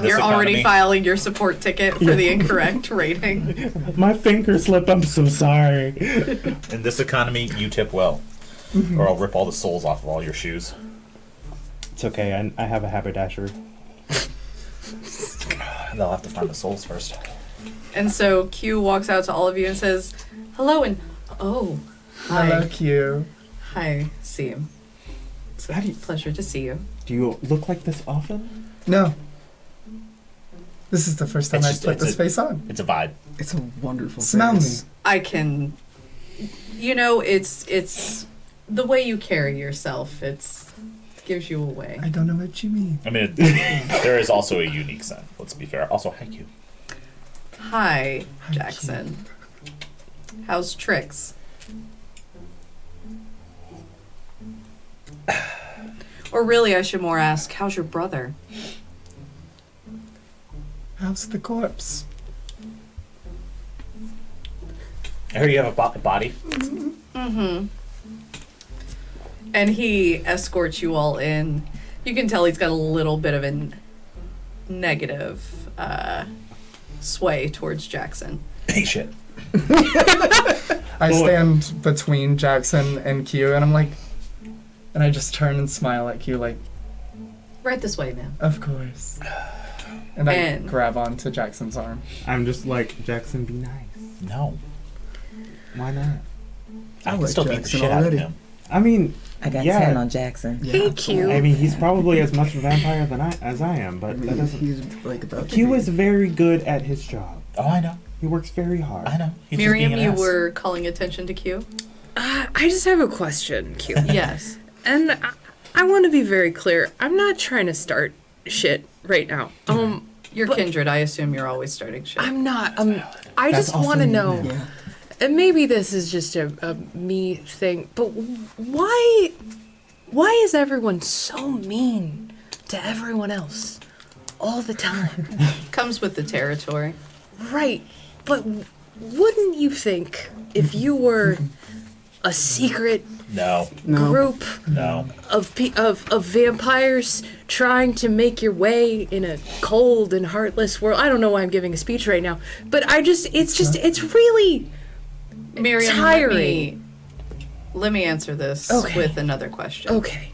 You're already filing your support ticket for the incorrect rating. My finger slip, I'm so sorry. In this economy, you tip well. Or I'll rip all the soles off of all your shoes. It's okay, I have a haberdasher. They'll have to find the soles first. And so Q walks out to all of you and says, hello, and oh, hi. Hello, Q. Hi, Seam. It's a How do you- pleasure to see you. Do you look like this often? No. This is the first time It's I just- put it's this a- face on. It's a vibe. It's a wonderful Smell me. face. I can, it's the way you carry yourself. Gives you away. I don't know what you mean. I mean, there is also a unique scent. Let's be fair. Also, hi, Q. Hi, Jackson. How's Trix? Or really, I should more ask, how's your brother? How's the corpse? I heard you have a body. Mm-hmm. And he escorts you all in. You can tell he's got a little bit of a negative sway towards Jackson. Hey, shit. I stand between Jackson and Q, and I'm like, and I just turn and smile at Q, like, Right this way, ma'am. of course. And I And- grab onto Jackson's arm. I'm just like, Jackson, be nice. No. Why not? I can like still beat the Jackson shit out of already. him. I mean, I got Yeah. 10 on Jackson. Hey, Q. I mean, he's probably as much a vampire as I am, but that doesn't. He's like about to Q be. is very good at his job. Oh, I know. He works very hard. I know. He's just Miriam, being an you ass. were calling attention to Q? I just have a question, Q. Yes. And I want to be very clear. I'm not trying to start shit right now. You're But- kindred. I assume you're always starting shit. I'm not. I That's just also want to me know. now. Yeah. And maybe this is just a me thing, but why is everyone so mean to everyone else all the time? Comes with the territory. Right, but wouldn't you think if you were a secret No. No. group No. of vampires trying to make your way in a cold and heartless world? I don't know why I'm giving a speech right now, but it's really Miriam, tiring. let me answer this Okay. with another question. Okay.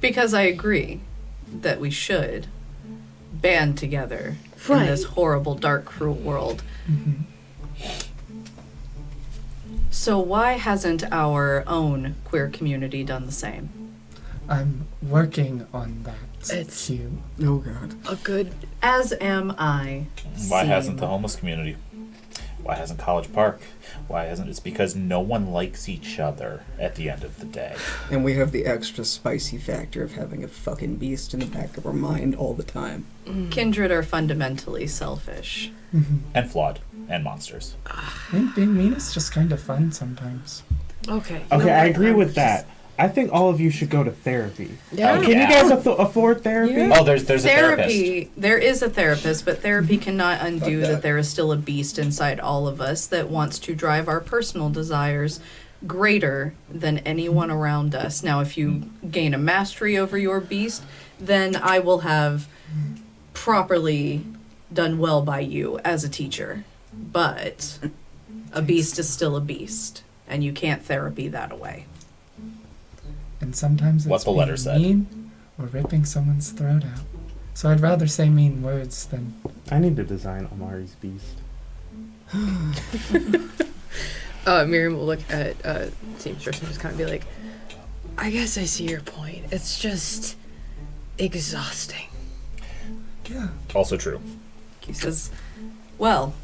Because I agree that we should band together in Right. this horrible, dark, cruel world. So why hasn't our own queer community done the same? I'm working on that. It's- Q. Oh god. A good. As am I. Why hasn't Seam. the homeless community? Why hasn't College Park? Why hasn't? It's because no one likes each other at the end of the day. And we have the extra spicy factor of having a fucking beast in the back of our mind all the time. Kindred are fundamentally selfish. And flawed. And monsters. I think being mean is just kind of fun sometimes. Okay. Okay, I agree with that. I think all of you should go to therapy. Yeah. Can you guys afford therapy? Yeah. Oh, there's a therapist. Therapy, there is a therapist, but therapy cannot undo Fuck that. that there is still a beast inside all of us that wants to drive our personal desires greater than anyone around us. Now, if you gain a mastery over your beast, then I will have properly done well by you as a teacher. But a beast is still a beast, and you can't therapy that away. And sometimes it's What the letter being said. mean or ripping someone's throat out. So I'd rather say mean words than I need to design Amari's beast. Miriam will look at Seamstress and just kind of be like, I guess I see your point. It's just exhausting. yeah. Also true. He says, well,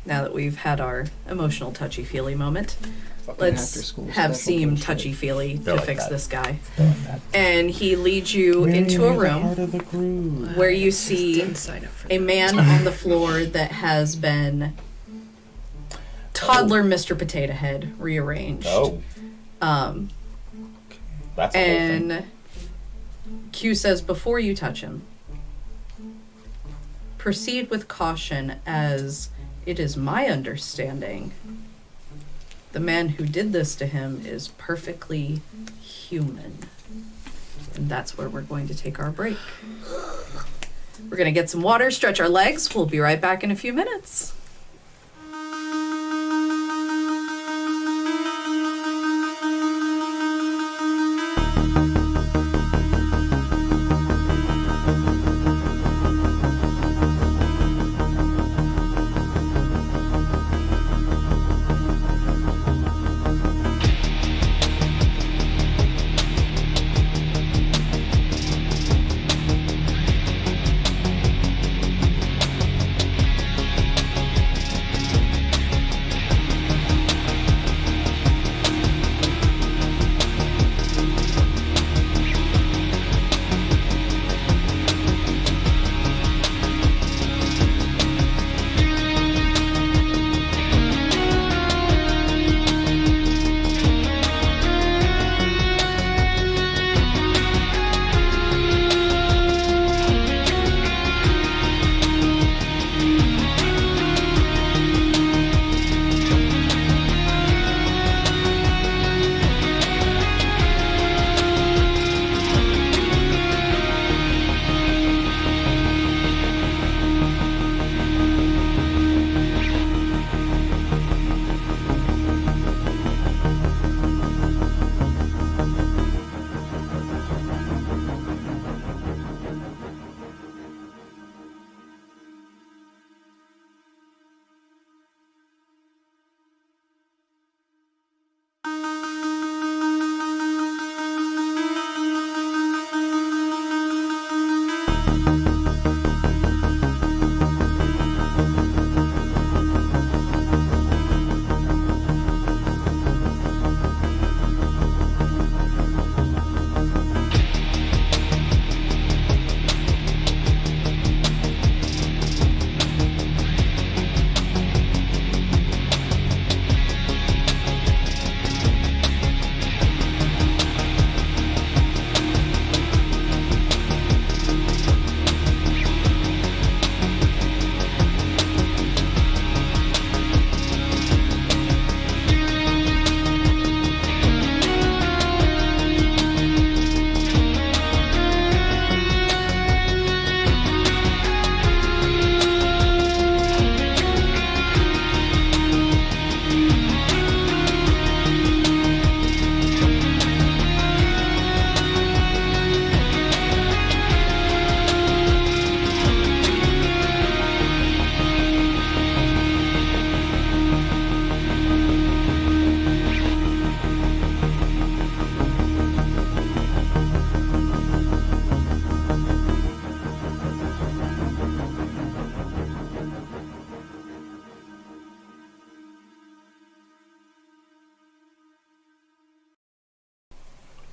now that we've had our emotional touchy-feely moment, Fucking let's after-school have special Seam bullshit. touchy-feely They're to like fix that. this guy. That. And he leads you into a room Part of the crew. where you Just see didn't sign up for a that. man on the floor that has been toddler Mr. Potato Head rearranged. Oh, Um, that's a whole thing. and Q says, before you touch him, proceed with caution, as it is my understanding the man who did this to him is perfectly human. And that's where we're going to take our break. We're going to get some water, stretch our legs. We'll be right back in a few minutes.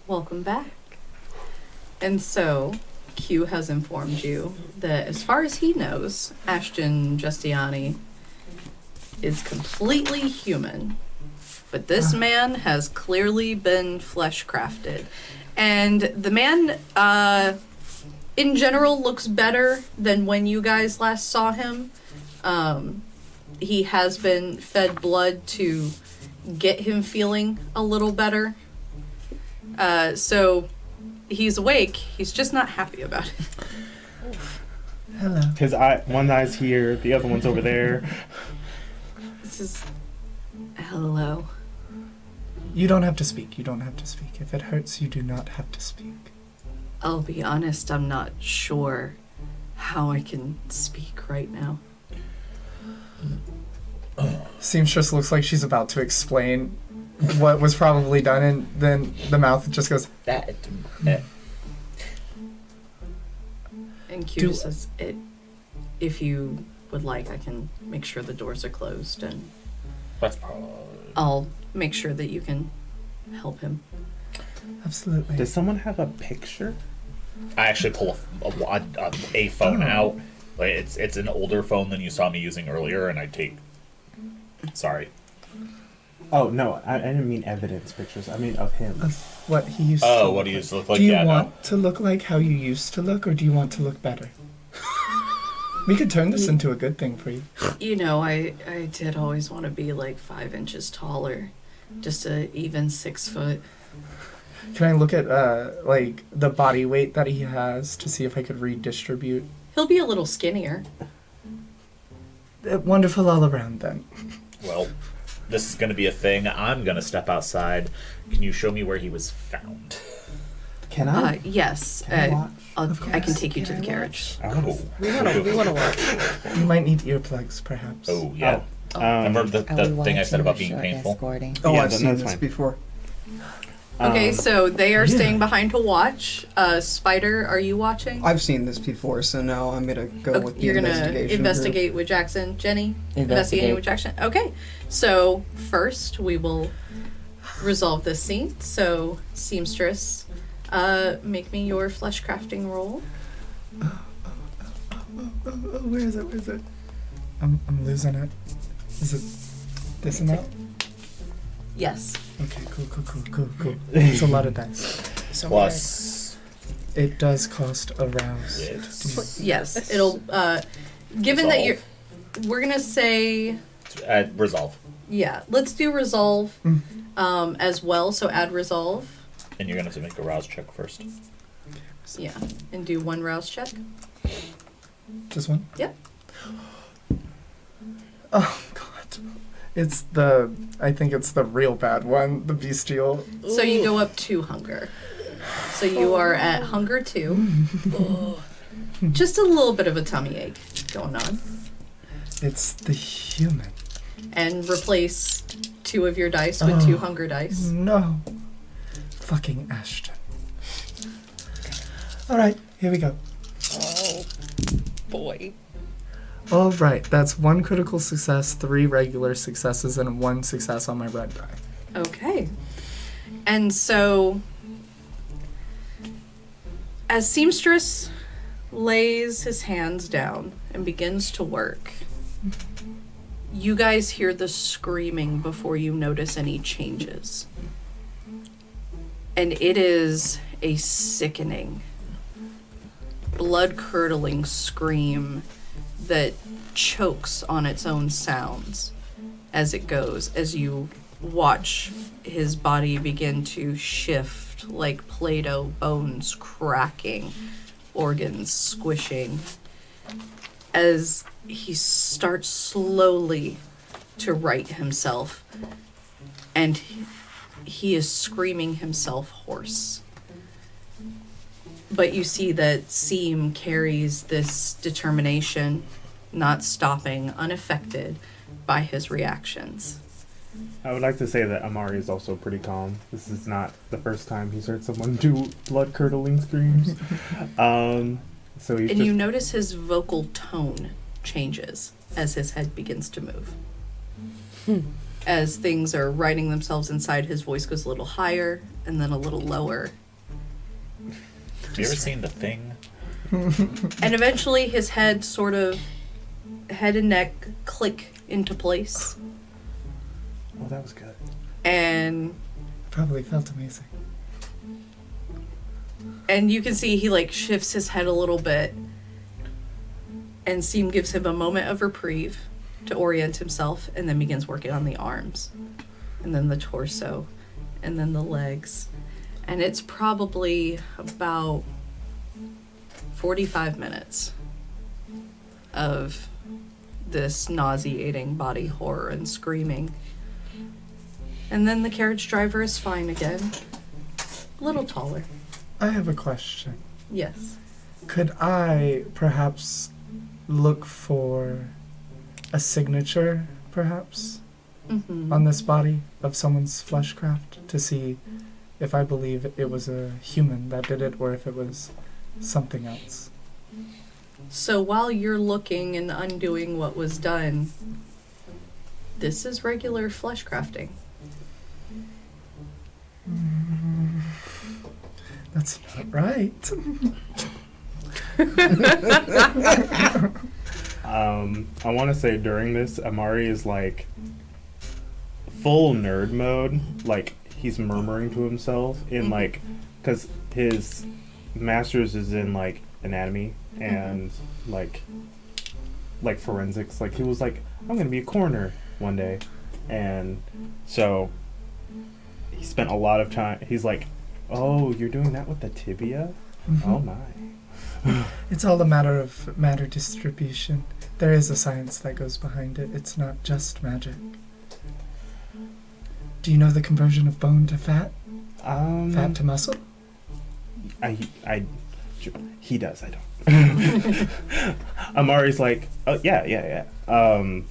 welcome back. And so, Q has informed you that as far as he knows, Ashton Justiani is completely human. But this man has clearly been flesh crafted. And the man, in general, looks better than when you guys last saw him. He has been fed blood to get him feeling a little better. So he's awake. He's just not happy about it. Hello. His eye, one eye's here, the other one's over there. This is... Hello. You don't have to speak. You don't have to speak. If it hurts, you do not have to speak. I'll be honest, I'm not sure how I can speak right now. Seamstress looks like she's about to explain what was probably done, and then the mouth just goes, That. And Q just says, if you would like, I can make sure the doors are closed, and That's I'll make sure that you can help him. absolutely. Does someone have a picture? I actually pull a phone out. Like it's an older phone than you saw me using earlier, and I take. Sorry. Oh, no, I didn't mean evidence pictures. I mean of him. Of what he used to Oh, look what he used to look like? Do you Yeah, want to look like how you used to look, or do you want to look better? We could turn this into a good thing for you. You know, I did always want to be like 5 inches taller. Just a even 6 foot. Can I look at like the body weight that he has to see if I could redistribute? He'll be a little skinnier. Wonderful all around then. Well, this is going to be a thing. I'm going to step outside. Can you show me where he was found? Can I? Yes. Can I watch? I can take you to the carriage. Oh. We want to watch. You might need earplugs, perhaps. Oh, yeah. Remember the thing I said about being painful? Escorting. Oh, Yeah, I've then seen that's this fine. before. Okay, so they are staying behind to watch. Spider, are you watching? I've seen this before, so now I'm gonna go Okay, with the you're gonna investigation. investigate with Jackson. Jenny, investigating with Jackson. Okay, so first we will resolve this scene. So Seamstress, make me your flesh crafting roll. Oh, where is it? Where is it? I'm losing it. Is it this amount? Yes. Okay, cool. It's a lot of dice. So Plus. It does cost a rouse. It's Yes. It'll. Given that you're, we're gonna say, resolve. yeah. Let's do resolve, as well. So add resolve. And you're going to have to make a rouse check first. Yeah, and do 1 rouse check. Just one? Yep. Oh god. I think it's the real bad one, the bestial. So you go up 2 hunger. So you are at hunger 2. Just a little bit of a tummy ache going on. It's the human. And replace 2 of your dice with 2 hunger dice. No. Fucking Ashton. Alright, here we go. Oh, boy. Alright, that's 1 critical success, 3 regular successes, and 1 success on my red die. Okay. And so, as Seamstress lays his hands down and begins to work, you guys hear the screaming before you notice any changes. And it is a sickening, blood-curdling scream that chokes on its own sounds as it goes, as you watch his body begin to shift like Play-Doh, bones cracking, organs squishing, as he starts slowly to right himself, and he is screaming himself hoarse. But you see that Seam carries this determination, not stopping, unaffected by his reactions. I would like to say that Amari is also pretty calm. This is not the first time he's heard someone do blood-curdling screams. So he's And just... you notice his vocal tone changes as his head begins to move. As things are writing themselves inside, his voice goes a little higher, and then a little lower. Have you ever seen The Thing? And eventually his head and neck click into place. Oh, that was good. And Probably felt amazing. you can see he like shifts his head a little bit. And Seam gives him a moment of reprieve to orient himself, and then begins working on the arms. And then the torso. And then the legs. And it's probably about 45 minutes of this nauseating body horror and screaming. And then the carriage driver is fine again. A little taller. I have a question. Yes. Could I perhaps look for a signature, perhaps, Mm-hmm. on this body of someone's fleshcraft to see if I believe it was a human that did it or if it was something else? So while you're looking and undoing what was done, this is regular flesh crafting. That's not right. I want to say during this, Amari is like full nerd mode. Like he's murmuring to himself in like, because his master's is in like anatomy and like forensics. Like he was like, I'm gonna be a coroner one day, and so he spent a lot of time. He's like, oh, you're doing that with the tibia? Oh my. It's all a matter of matter distribution. There is a science that goes behind it. It's not just magic. Do you know the conversion of bone to fat? Fat to muscle? He does, I don't. Amari's like, oh, yeah. And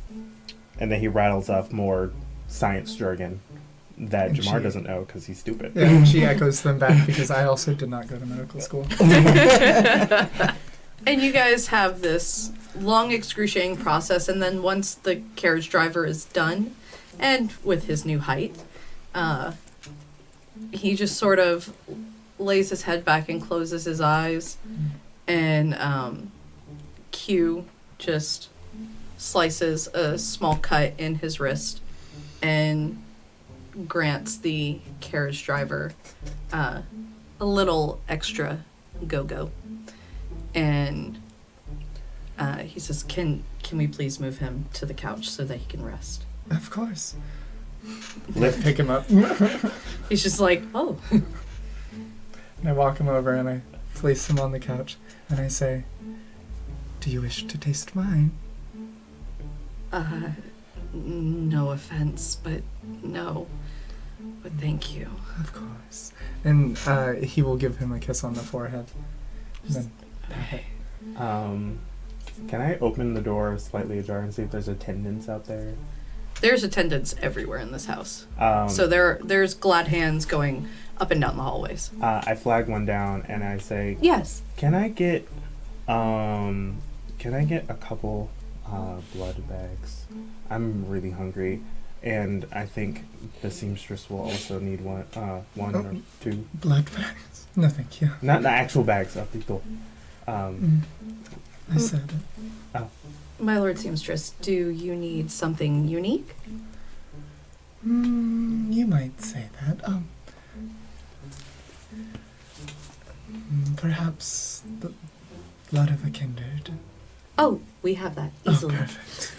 then he rattles off more science jargon that And Jamar she- doesn't know because he's stupid. Yeah, she echoes them back because I also did not go to medical school. And you guys have this long, excruciating process, and then once the carriage driver is done, and with his new height, he just sort of lays his head back and closes his eyes, and Q just slices a small cut in his wrist and grants the carriage driver a little extra go-go. And he says, can we please move him to the couch so that he can rest? Of course. Lift. Pick him up. He's just like, oh. And I walk him over and I place him on the couch and I say, do you wish to taste mine? No offense, but no. But thank you. Of course. And he will give him a kiss on the forehead. And then pat it. Can I open the door slightly ajar and see if there's attendants out there? There's attendants everywhere in this house. Um, So there's glad hands going up and down the hallways. I flag one down and I say, Yes. Can I get a couple blood bags? I'm really hungry, and I think the seamstress will also need one or two. Blood bags? No, thank you. Not the actual bags of people. I said it. My lord seamstress, do you need something unique? You might say that. Perhaps the blood of a kindred. Oh, we have that easily. Oh, perfect.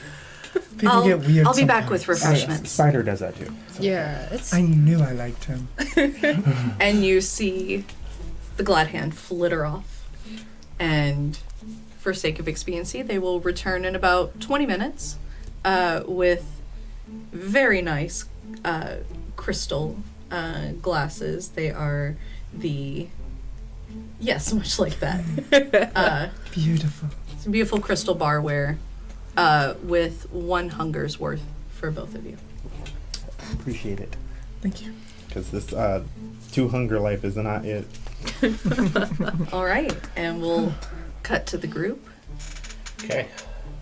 People get weird I'll be back sometimes. with refreshments. Spider does that too. So. Yeah, it's I knew I liked him. And you see the glad hand flitter off. And for sake of expediency, they will return in about 20 minutes with very nice crystal glasses. They are yes, much like that. Beautiful. It's a beautiful crystal barware with one hunger's worth for both of you. Appreciate it. Thank you. Because this 2 hunger life is not it. All right, and we'll cut to the group. Okay.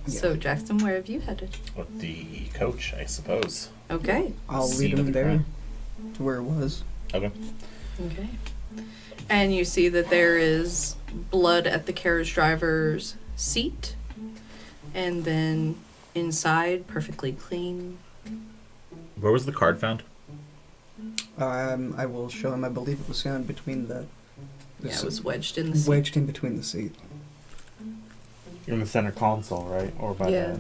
So, Jackson, where have you headed? With the coach, I suppose. Okay. I'll Seat lead of him the there crime. to where it was. Okay. Okay. And you see that there is blood at the carriage driver's seat. And then inside, perfectly clean. Where was the card found? I will show him. I believe it was found between the Yeah, it was wedged in the seat. wedged in between the seat. You're in the center console, right? Or by Yeah.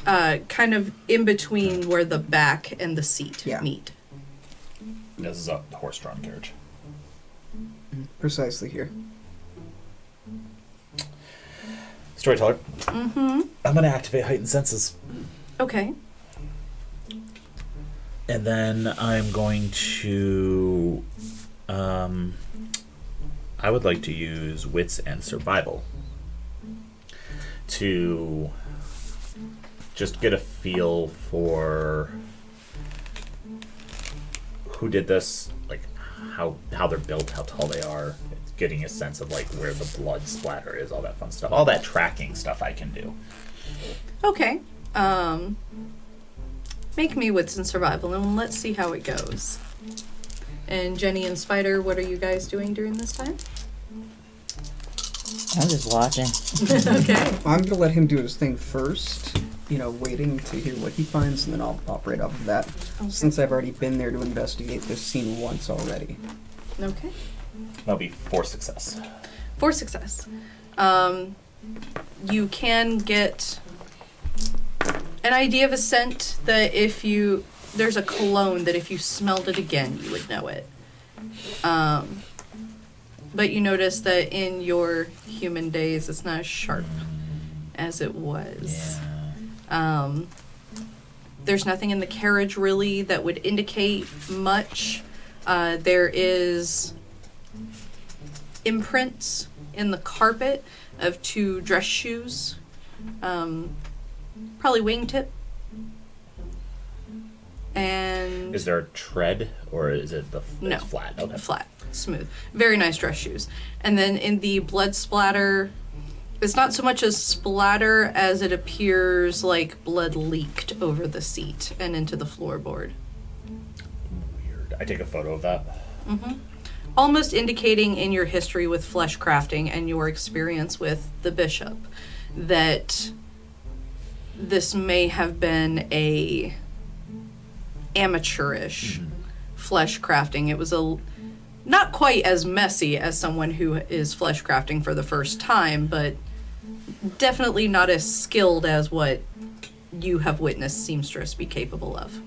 the... Kind of in between where the back and the seat Yeah. meet. This is a horse-drawn carriage. Precisely here. Storyteller. Mm-hmm. I'm going to activate heightened senses. Okay. And then I'm going to... I would like to use wits and survival to just get a feel for who did this, like how they're built, how tall they are, getting a sense of like where the blood splatter is, all that fun stuff, all that tracking stuff I can do. Okay. Make me wits and survival, and let's see how it goes. And Jenni and Spider, what are you guys doing during this time? I'm just watching. Okay. I'm gonna let him do his thing first. Waiting to hear what he finds, and then I'll operate off of that. Okay. Since I've already been there to investigate this scene once already. Okay. That'll be 4 success. 4 success. You can get an idea of a scent that there's a cologne that if you smelled it again, you would know it. But you notice that in your human days, it's not as sharp as it was. Yeah. There's nothing in the carriage really that would indicate much. There is imprints in the carpet of 2 dress shoes. Probably wingtip. And Is there a tread, or is it No. it's flat? Okay. flat, smooth. Very nice dress shoes. And then in the blood splatter, it's not so much a splatter as it appears like blood leaked over the seat and into the floorboard. Weird. I take a photo of that. Almost indicating in your history with flesh crafting and your experience with the bishop that this may have been a amateurish flesh crafting. It was not quite as messy as someone who is flesh crafting for the first time, but definitely not as skilled as what you have witnessed Seamstress be capable of.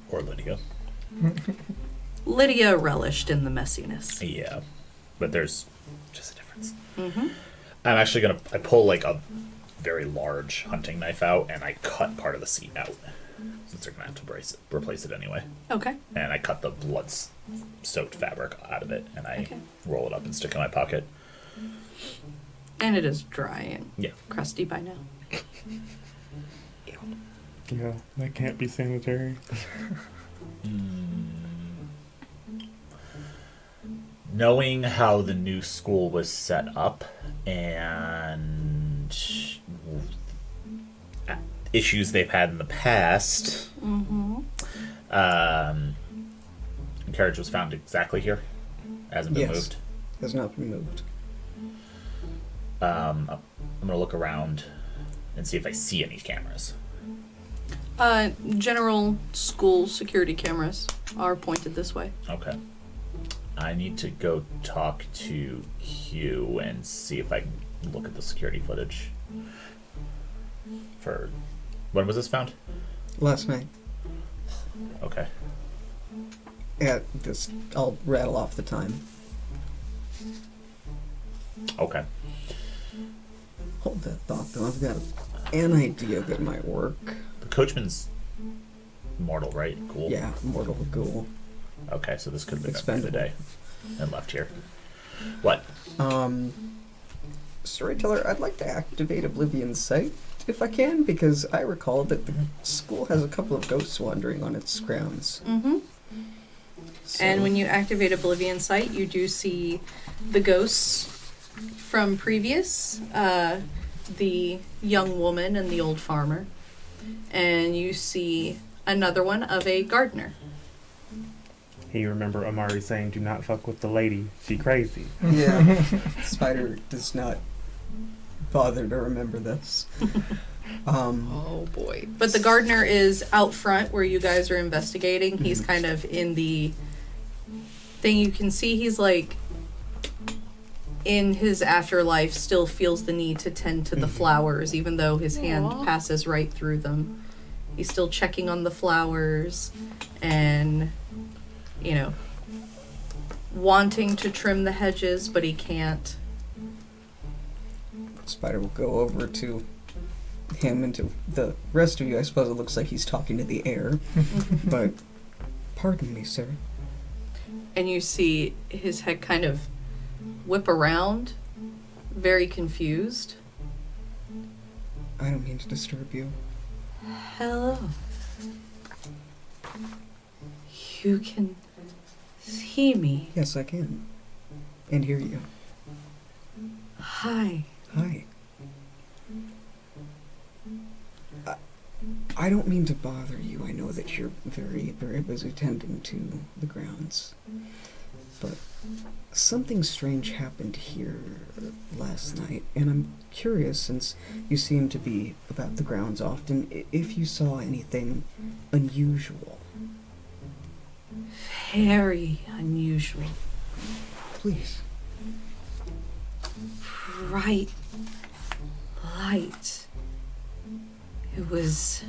Or Lydia. Lydia relished in the messiness. Yeah. But there's just a difference. I'm actually I pull like a very large hunting knife out, and I cut part of the seat out, since they're going to have to replace it anyway. Okay. And I cut the blood-soaked fabric out of it, and I Okay. roll it up and stick it in my pocket. And it is dry and Yeah. crusty by now. Yeah, that can't be sanitary. Knowing how the new school was set up and issues they've had in the past, the carriage was found exactly here. Hasn't been Yes. moved. Has not been moved. I'm gonna look around and see if I see any cameras. General school security cameras are pointed this way. Okay. I need to go talk to Q and see if I can look at the security footage. For when was this found? Last night. Okay. I'll rattle off the time. Okay. Hold that thought, though. I've got an idea that might work. The coachman's mortal, right? Cool. Yeah, Mortal Ghoul. Okay, so this could have been done the Expendable. day and left here. What? Storyteller, I'd like to activate Oblivion's Sight, if I can, because I recall that the school has a couple of ghosts wandering on its grounds. So, And when you activate Oblivion Sight, you do see the ghosts from previous, the young woman and the old farmer. And you see another one of a gardener. You remember Amari saying, "Do not fuck with the lady. She crazy." Yeah. Spider does not bother to remember this. Oh boy. But the gardener is out front where you guys are investigating. He's kind of in the thing. You can see he's like in his afterlife still feels the need to tend to the flowers, even though his hand passes right through them. He's still checking on the flowers and, you know, wanting to trim the hedges, but he can't. Spider will go over to him and to the rest of you. I suppose it looks like he's talking to the air. But, pardon me, sir. And you see his head kind of whip around, very confused. I don't mean to disturb you. Hello. You can see me. Yes, I can. And hear you. Hi. Hi. I don't mean to bother you. I know that you're very, very busy tending to the grounds. But something strange happened here last night, and I'm curious, since you seem to be about the grounds often, if you saw anything unusual. Very unusual. Please. Bright light. It was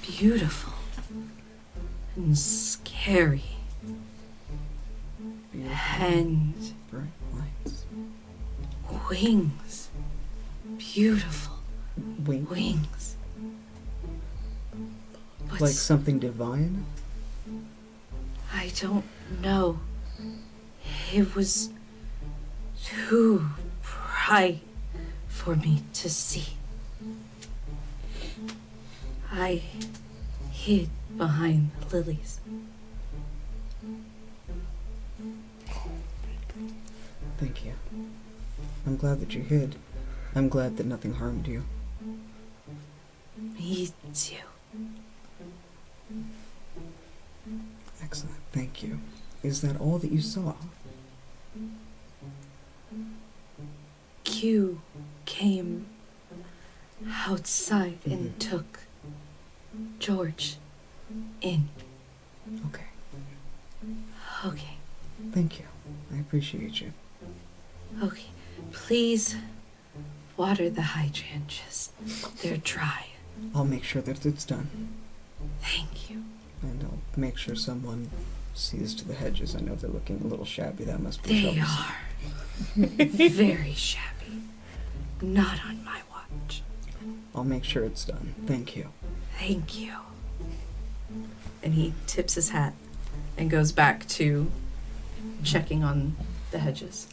beautiful and scary. Beautiful. And Bright lights. wings. Beautiful wings. But Like something divine? I don't know. It was too bright for me to see. I hid behind the lilies. Thank you. I'm glad that you hid. I'm glad that nothing harmed you. Me too. Excellent. Thank you. Is that all that you saw? Q came outside and took George in. Okay. Okay. Thank you. I appreciate you. Okay. Please water the hydrangeas. They're dry. I'll make sure that it's done. Thank you. And I'll make sure someone sees to the hedges. I know they're looking a little shabby. That must be They troublesome. are very shabby. Not on my watch. I'll make sure it's done. Thank you. Thank you. And he tips his hat and goes back to checking on the hedges.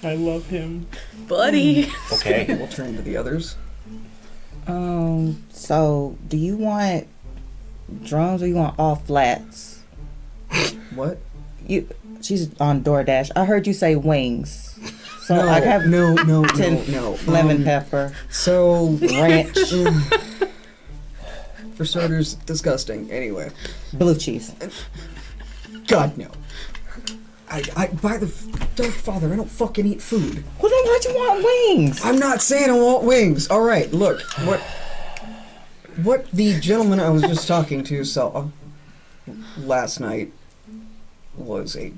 I love him. Buddy. Okay. We'll turn to the others. So do you want drums or you want all flats? What? She's on DoorDash. I heard you say wings. So No, I have no. lemon pepper, So, ranch, for starters, disgusting. Anyway. blue cheese. God, no. I by the Dark Father, I don't fucking eat food. Well, then why'd you want wings? I'm not saying I want wings. All right, look, what the gentleman I was just talking to saw last night was a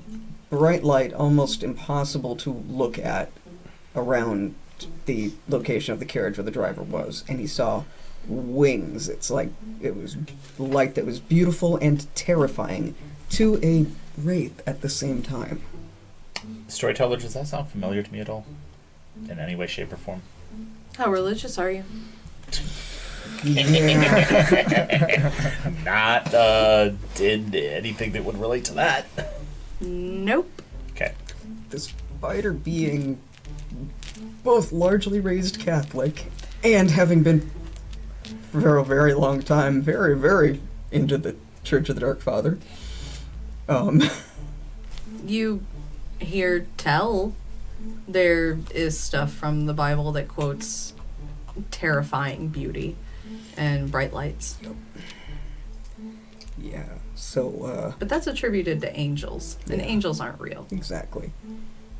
bright light, almost impossible to look at, around the location of the carriage where the driver was, and he saw wings. It's like it was light that was beautiful and terrifying to a wraith at the same time. Storyteller, does that sound familiar to me at all? In any way, shape, or form? How religious are you? Yeah. Not did anything that would relate to that. Nope. Okay. The spider being both largely raised Catholic and having been for a very long time very, very into the Church of the Dark Father. You hear tell there is stuff from the Bible that quotes terrifying beauty and bright lights. Yeah. So, But that's attributed to angels, and Yeah. angels aren't real. exactly.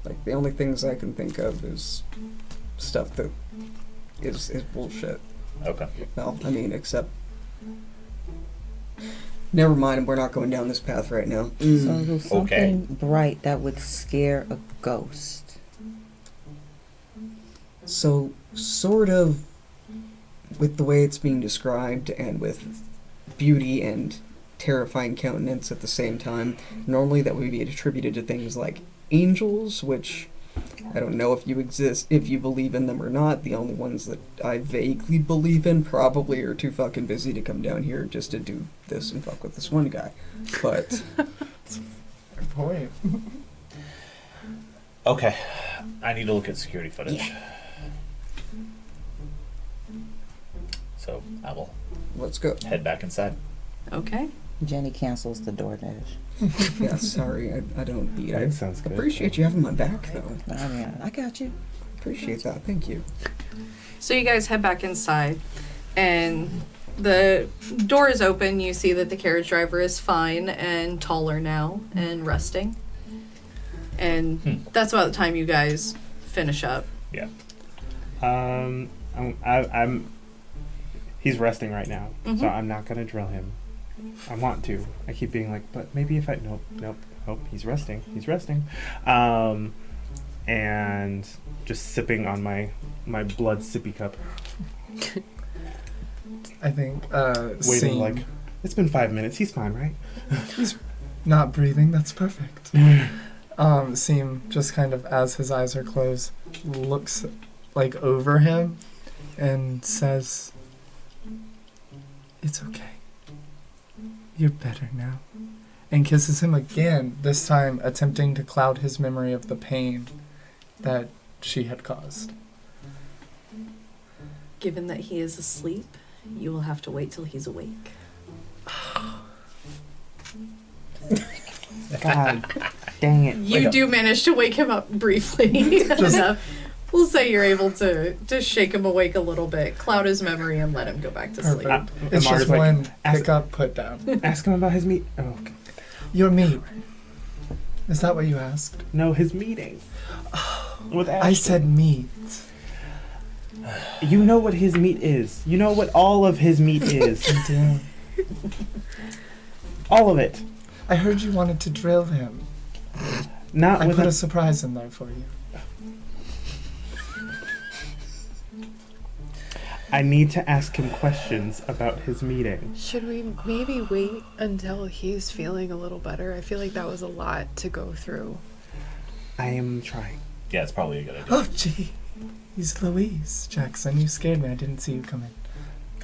Like, the only things I can think of is stuff that is bullshit. Okay. Well, I mean, except... Never mind, we're not going down this path right now. So there's something bright that would scare a ghost. So, sort of, with the way it's being described, and with beauty and terrifying countenance at the same time, normally that would be attributed to things like angels, which I don't know if you exist, if you believe in them or not. The only ones that I vaguely believe in probably are too fucking busy to come down here just to do this and fuck with this one guy. But Good point. Okay. I need to look at security footage. So I will let's go. head back inside. Okay. Jenny cancels the DoorDash. Yeah, sorry, I don't eat. I That sounds good. appreciate you having my back, though. I mean, I got you. Appreciate that. Thank you. So you guys head back inside, and the door is open. You see that the carriage driver is fine and taller now and resting. And that's about the time you guys finish up. Yeah. He's resting right now, so Mhm. I'm not gonna drill him. I want to. I keep being like, but maybe if I nope. He's resting. And just sipping on my blood sippy cup. I think Waiting Seam, like it's been 5 minutes. He's fine, right? he's not breathing. That's perfect. Seam just kind of, as his eyes are closed, looks like over him and says, "It's okay. You're better now." And kisses him again, this time attempting to cloud his memory of the pain that she had caused. Given that he is asleep, you will have to wait till he's awake. God dang it. You do manage to wake him up briefly enough. We'll say you're able to shake him awake a little bit, cloud his memory, and let him go back to sleep. Perfect. It's Amari's just like, one ask- pick up, put down. Ask him about his meet. Oh, okay. Your meat. Is that what you asked? No, his meeting. With I Ashton. said meat. You know what his meat is. You know what all of his meat is. I did. All of it. I heard you wanted to drill him. Not I with put a a surprise in there for you. I need to ask him questions about his meeting. Should we maybe wait until he's feeling a little better? I feel like that was a lot to go through. I am trying. Yeah, it's probably a good idea. Oh, gee. He's Louise Jackson. You scared me. I didn't see you coming.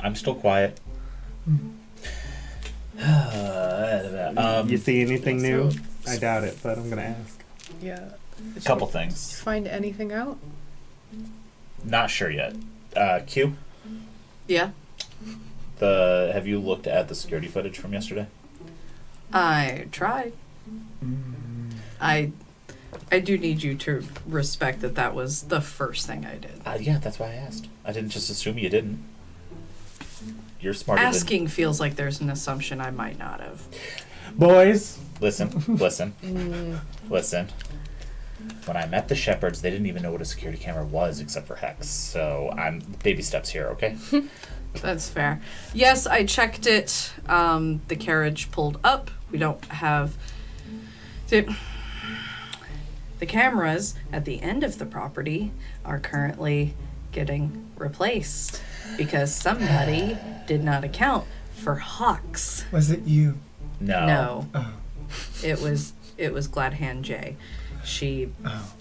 I'm still quiet. You see anything new? So- I doubt it, but I'm gonna ask. Yeah. A couple Did things. you find anything out? Not sure yet. Q, Yeah, have you looked at the security footage from yesterday? I tried. I do need you to respect that that was the first thing I did. Yeah, that's why I asked. I didn't just assume you didn't. You're smarter Asking feels like there's an assumption I might not have. Boys, Listen. When I met the Shepherds, they didn't even know what a security camera was except for Hex. So I'm baby steps here, okay? That's fair. Yes, I checked it. The carriage pulled up. We don't have... The cameras at the end of the property are currently getting replaced because somebody did not account for hawks. Was it you? No. Oh. It was Gladhand J. She Oh.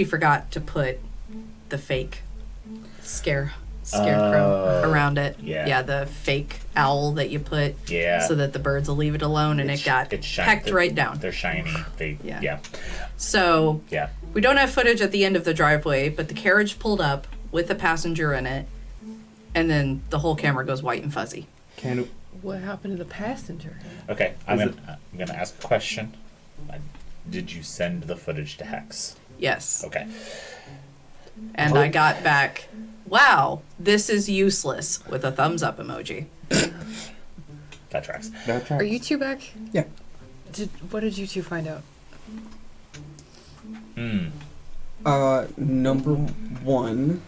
forgot to put the fake scarecrow around it. yeah. Yeah, the fake owl that you put Yeah. so that the birds will leave it alone, and it got pecked right down. They're shiny. Yeah. Yeah. So Yeah. we don't have footage at the end of the driveway, but the carriage pulled up with a passenger in it, and then the whole camera goes white and fuzzy. can What happened to the passenger? Okay, I'm Is gonna ask a question. Did you send the footage to Hex? Yes. Okay. And I got back, wow, this is useless, with a thumbs up emoji. That tracks. That tracks. Are you two back? Yeah. What did you two find out? Number one,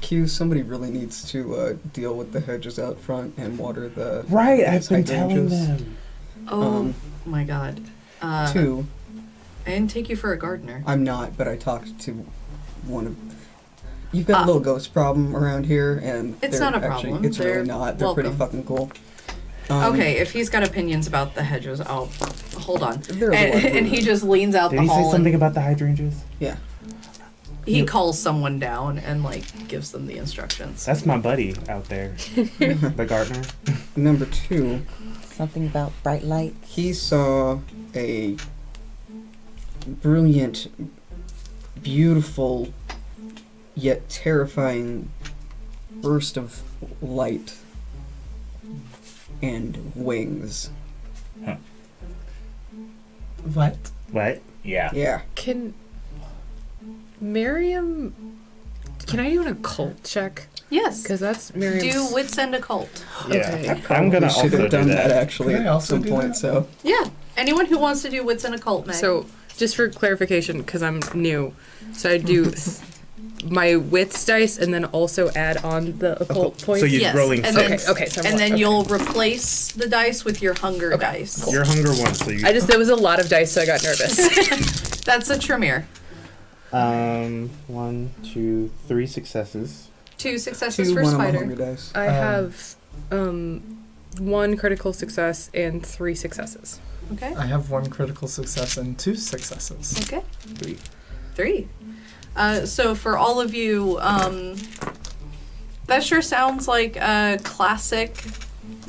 Q, somebody really needs to deal with the hedges out front and water the Right, I've been hydrangeas. telling them. Oh my god. Two, I didn't take you for a gardener. I'm not, but I talked to one of... You've got a little ghost problem around here, and It's they're not a actually, problem. It's They're really not. They're pretty welcome. fucking cool. Okay, if he's got opinions about the hedges, I'll hold on. There's a lot of And he just leans out Did the he hall say something and about the hydrangeas? Yeah. he calls someone down and like gives them the instructions. That's my buddy out there, the gardener. Number two, Something about bright lights. he saw a brilliant, beautiful, yet terrifying burst of light and wings. What? What? Yeah. Yeah. Can Miriam? Can I do an occult check? Yes. Because that's Miriam's. Do wits and occult. Okay. I'm gonna We should also have done do that that. actually Can I at also some do point, that? so... Yeah. Anyone who wants to do wits and occult, Meg. So, just for clarification, because I'm new, so I do my wits dice and then also add on the occult points. So you're yes. rolling and six. then, Okay, so I'm and then okay. you'll replace the dice with your hunger dice. Your hunger one, so you. there was a lot of dice, so I got nervous. That's a Tremere. 1, 2, 3 successes. 2 successes Two for one on my Spider. hunger dice. I have 1 critical success and 3 successes. Okay. I have 1 critical success and 2 successes. Okay. 3. 3. So for all of you, that sure sounds like classic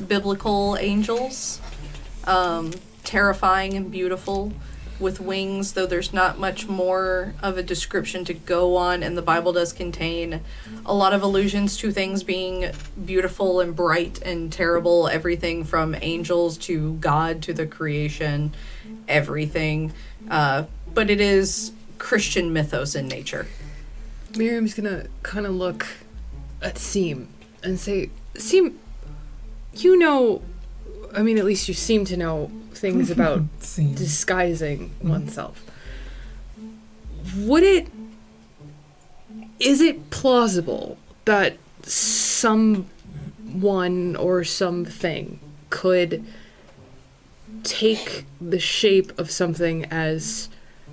biblical angels. Terrifying and beautiful with wings, though there's not much more of a description to go on, and the Bible does contain a lot of allusions to things being beautiful and bright and terrible, everything from angels to God to the creation, everything. But it is Christian mythos in nature. Miriam's gonna kind of look at Seam and say, Seam, you know, I mean, at least you seem to know things about Scene. disguising oneself. Is it plausible that someone or something could take the shape of something as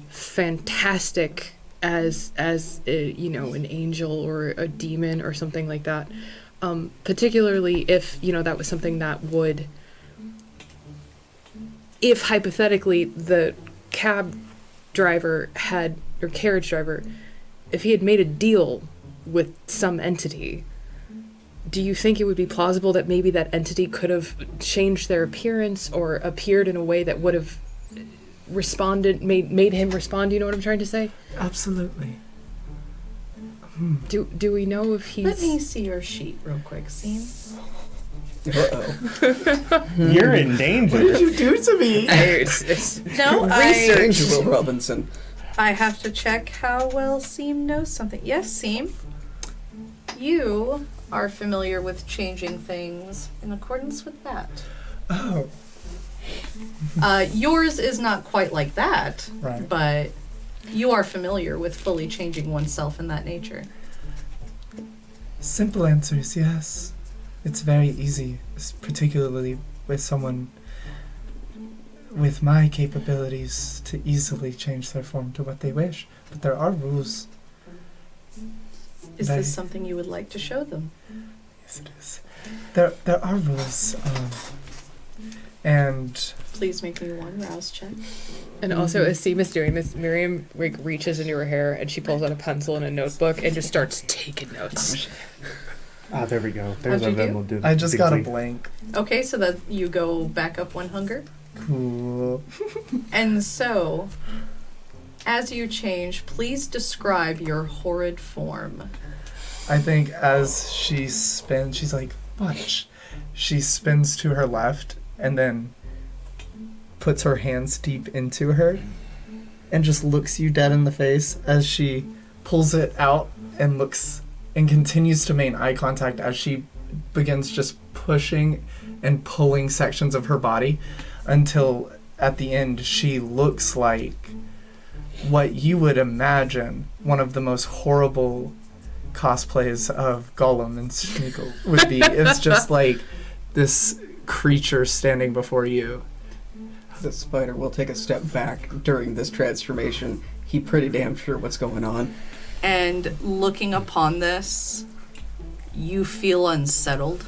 fantastic as an angel or a demon or something like that, particularly if that was something that would, if hypothetically the carriage driver, if he had made a deal with some entity, do you think it would be plausible that maybe that entity could have changed their appearance or appeared in a way that would have made him respond? You know what I'm trying to say? Absolutely. Do we know if he's... Let me see your sheet real quick, Seam. Uh-oh. You're in danger. What did you do to me? No, Angelo Robinson. I have to check how well Seam knows something. Yes, Seam. You are familiar with changing things in accordance with that. Oh, Yours is not quite like that, right. but you are familiar with fully changing oneself in that nature. Simple answer is yes. It's very easy, particularly with someone with my capabilities to easily change their form to what they wish. But there are rules. Is Very- this something you would like to show them? Yes, it is. There are rules. And Please make me one rouse check. And also, as Seam is doing this, Miriam reaches into her hair and she pulls out a pencil and a notebook and just starts taking notes. Ah, there we go. There's What'd our you do? Venmo dude. I just got a Big blank. Okay, so that you go back up 1 hunger. Cool. And so, as you change, please describe your horrid form. I think as she spins, she's like, watch. She spins to her left and then puts her hands deep into her and just looks you dead in the face as she pulls it out and looks and continues to maintain eye contact as she begins just pushing and pulling sections of her body until at the end she looks like what you would imagine one of the most horrible cosplays of Gollum and Smeagol would be. It's just like this creature standing before you. The spider will take a step back during this transformation. He pretty damn sure what's going on. And looking upon this, you feel unsettled.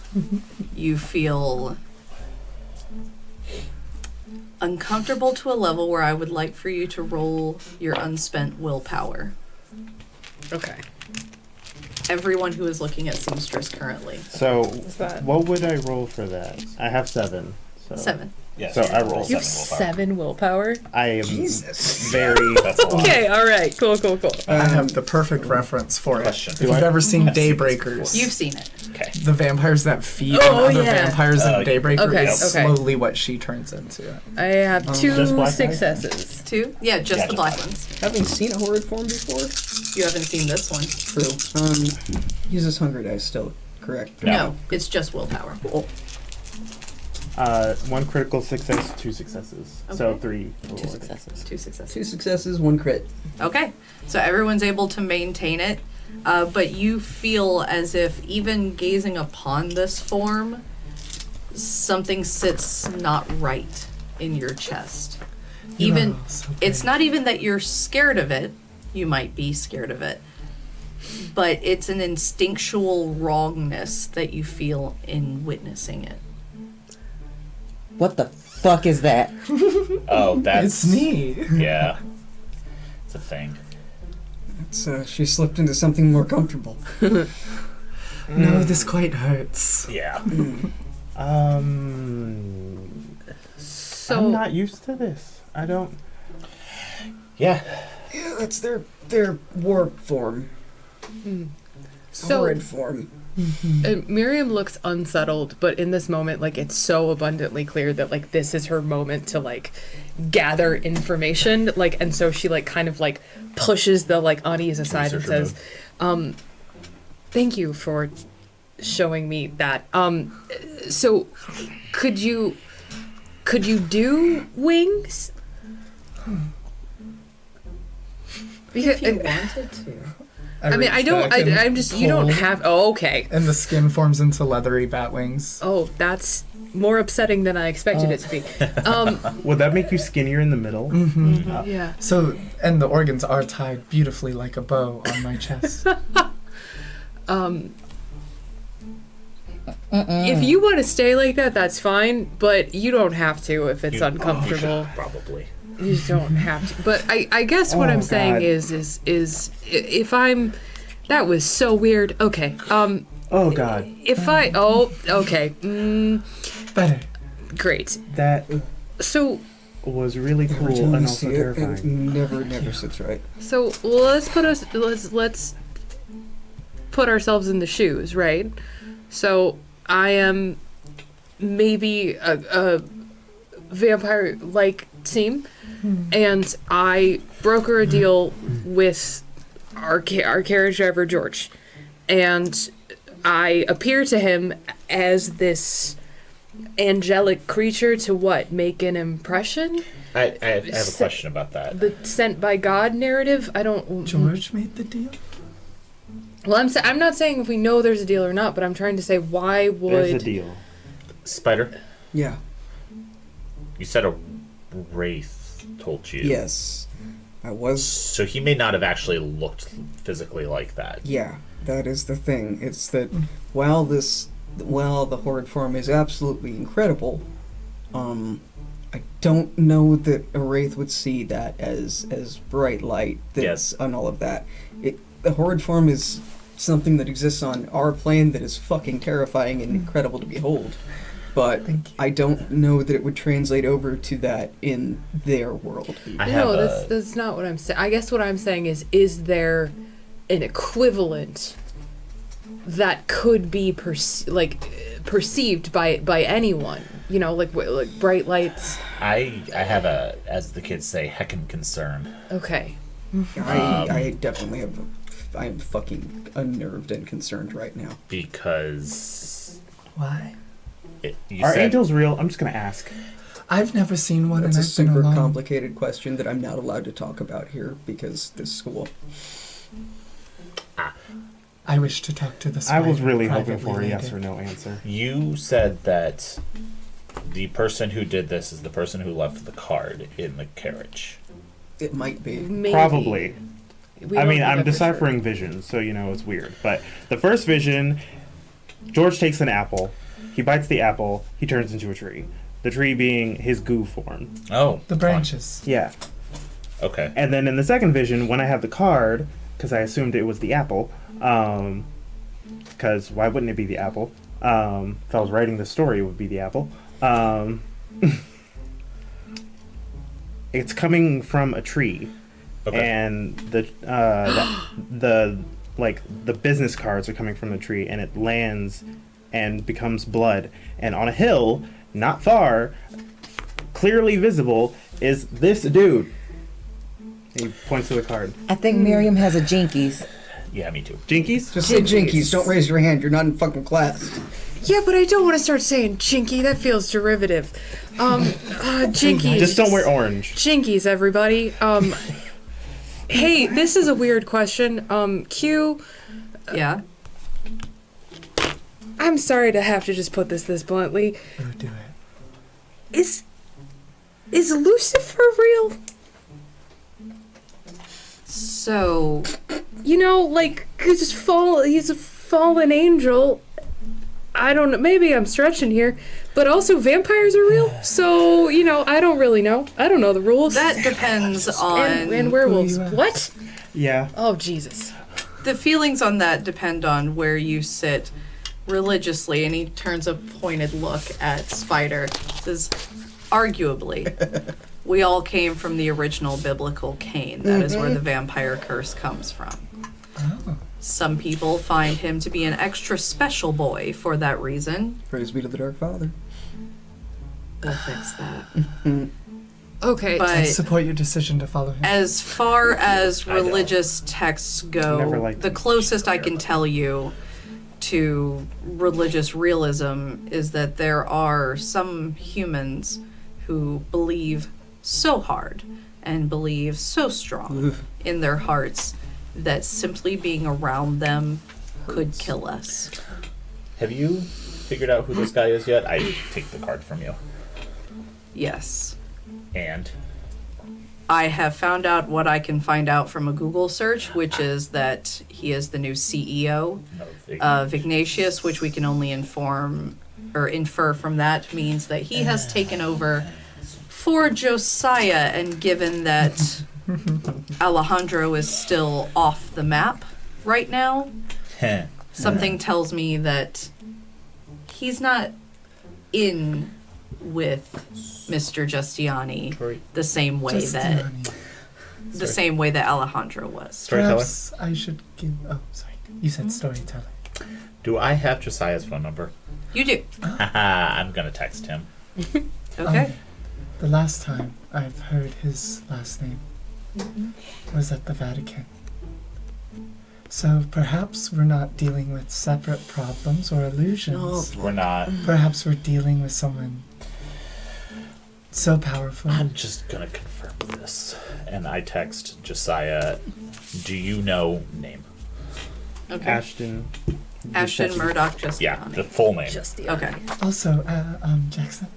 You feel uncomfortable to a level where I would like for you to roll your unspent willpower. Okay. Everyone who is looking at Seamstress currently. So, that? what would I roll for that? I have 7. So. 7. Yeah, So I roll You have 7 willpower? I am very. That's a lot. Okay, alright, cool. I have the perfect reference for it. Question. If Do you've I? ever seen I've seen this Daybreakers, You've seen it. Okay. the vampires that feed Oh, on other yeah. vampires in Daybreaker Okay, is okay. slowly what she turns into. I have Just 2 black eyes? successes. 2? Yeah, just Yeah, the just black black. ones. Having seen a horrid form before? You haven't seen this one. True. Uses hunger dice still, correct? No, it's just willpower. 1 critical success, 2 successes. So Okay. 3. 2 successes. 2 successes. 2 successes, 1 crit. Okay, so everyone's able to maintain it, but you feel as if even gazing upon this form, something sits not right in your chest. Even Oh, so it's not even that you're scared of it. You might be scared of it, but it's an instinctual wrongness that you feel in witnessing it. What the fuck is that? Oh, that's... It's me. Yeah. It's a thing. It's, she slipped into something more comfortable. No, this quite hurts. Yeah. So I'm not used to this. I don't. Yeah. Yeah, that's their warp form. So- Horrid form. Miriam looks unsettled, but in this moment, like, it's so abundantly clear that, like, this is her moment to, like, gather information, like, and so she, like, kind of, like, pushes the, like, unease aside and Researcher says, thank you for showing me that. So could you do wings? Because, If you wanted to. I mean, I don't, reach back and I'm just, you don't pull, have, oh, okay. And the skin forms into leathery bat wings. Oh, that's more upsetting than I expected it to be. Would that make you skinnier in the middle? Yeah. So, and the organs are tied beautifully like a bow on my chest. If you want to stay like that, that's fine, but you don't have to if it's You uncomfortable. should, probably. You just don't have to. But I guess what Oh, I'm saying God. is if I'm, that was so weird. Okay. Oh God, If I, okay. Better. Great. that So was really Every cool time and you also see it, it terrifying. never sits right. let's put ourselves in the shoes, right? So I am maybe a vampire-like team, and I broker a deal with our carriage driver George, and I appear to him as this angelic creature to what? Make an impression? I have a question about that. The sent by God narrative? I don't. George made the deal? Well, I'm not saying if we know there's a deal or not, but I'm trying to say why would. There's a deal. Spider, Yeah. you said a wraith told you. Yes. I was. So he may not have actually looked physically like that. Yeah. That is the thing. It's that while the horrid form is absolutely incredible, I don't know that a wraith would see that as bright light. That's on all of that. The horrid form is something that exists on our plane that is fucking terrifying and incredible to behold. But I don't know that it would translate over to that in their world. That's not what I'm saying. I guess what I'm saying is there an equivalent that could be perceived by anyone? You know, like bright lights. I have a, as the kids say, heckin' concern. Okay. I definitely have. I am fucking unnerved and concerned right now. Because Why? Are angels real? I'm just gonna ask. I've never seen one, That's a and I've been super alone. complicated question that I'm not allowed to talk about here because this school. I wish to talk to the I spider was really hoping privately for a yes later. or no answer. You said that the person who did this is the person who left the card in the carriage. It might be. Maybe. Probably. We I don't mean, know I'm that for sure. deciphering visions, so it's weird. But the first vision, George takes an apple. He bites the apple. He turns into a tree. The tree being his goo form. Oh. The branches. Yeah. Okay. And then in the second vision, when I have the card, because I assumed it was the apple, because why wouldn't it be the apple? If I was writing the story, it would be the apple. It's coming from a tree, Okay. and the business cards are coming from the tree, and it lands and becomes blood. And on a hill, not far, clearly visible, is this dude. He points to the card. I think Miriam has a jinkies. Yeah, me too. Jinkies? Just say jinkies. Don't raise your hand. You're not in fucking class. Yeah, but I don't want to start saying jinky. That feels derivative. Jinkies. Just don't wear orange. Jinkies, everybody. Hey, this is a weird question. Q, Yeah. I'm sorry to have to just put this bluntly. Oh, do it. Is Lucifer real? So, Like, he's a fallen angel. I don't know, maybe I'm stretching here, but also vampires are real, so, I don't really know. I don't know the rules. that depends on... and werewolves. Who you are. What? Yeah. Oh, Jesus. The feelings on that depend on where you sit religiously, and he turns a pointed look at Spider. Says, arguably, we all came from the original biblical Cain. That is where the vampire curse comes from. Oh. Some people find him to be an extra special boy for that reason. Praise be to the Dark Father. We'll fix that. Okay. I But support your decision to follow him. as far as I don't. religious texts Never go, liked the him. closest I can tell you to religious realism is that there are some humans who believe so hard and believe so strong in their hearts that simply being around them could kill us. Have you figured out who this guy is yet? I take the card from you. Yes. And I have found out what I can find out from a Google search, which is that he is the new CEO of Ignatius, which we can only infer from that means that he has taken over for Josiah, and given that Alejandro is still off the map right now, something tells me that he's not in with Mr. Giustiani the same way that Alejandro was. Storyteller. Perhaps I should give... Oh, sorry. You said storyteller. Do I have Josiah's phone number? You do. Haha, I'm gonna text him. Okay. The last time I've heard his last name was at the Vatican. So perhaps we're not dealing with separate problems or illusions. We're not. Perhaps we're dealing with someone so powerful. I'm just gonna confirm this. And I text Josiah, do you know name? Okay. Ashton Murdoch Giustiani. Yeah, the full name. Okay. Also, Jackson,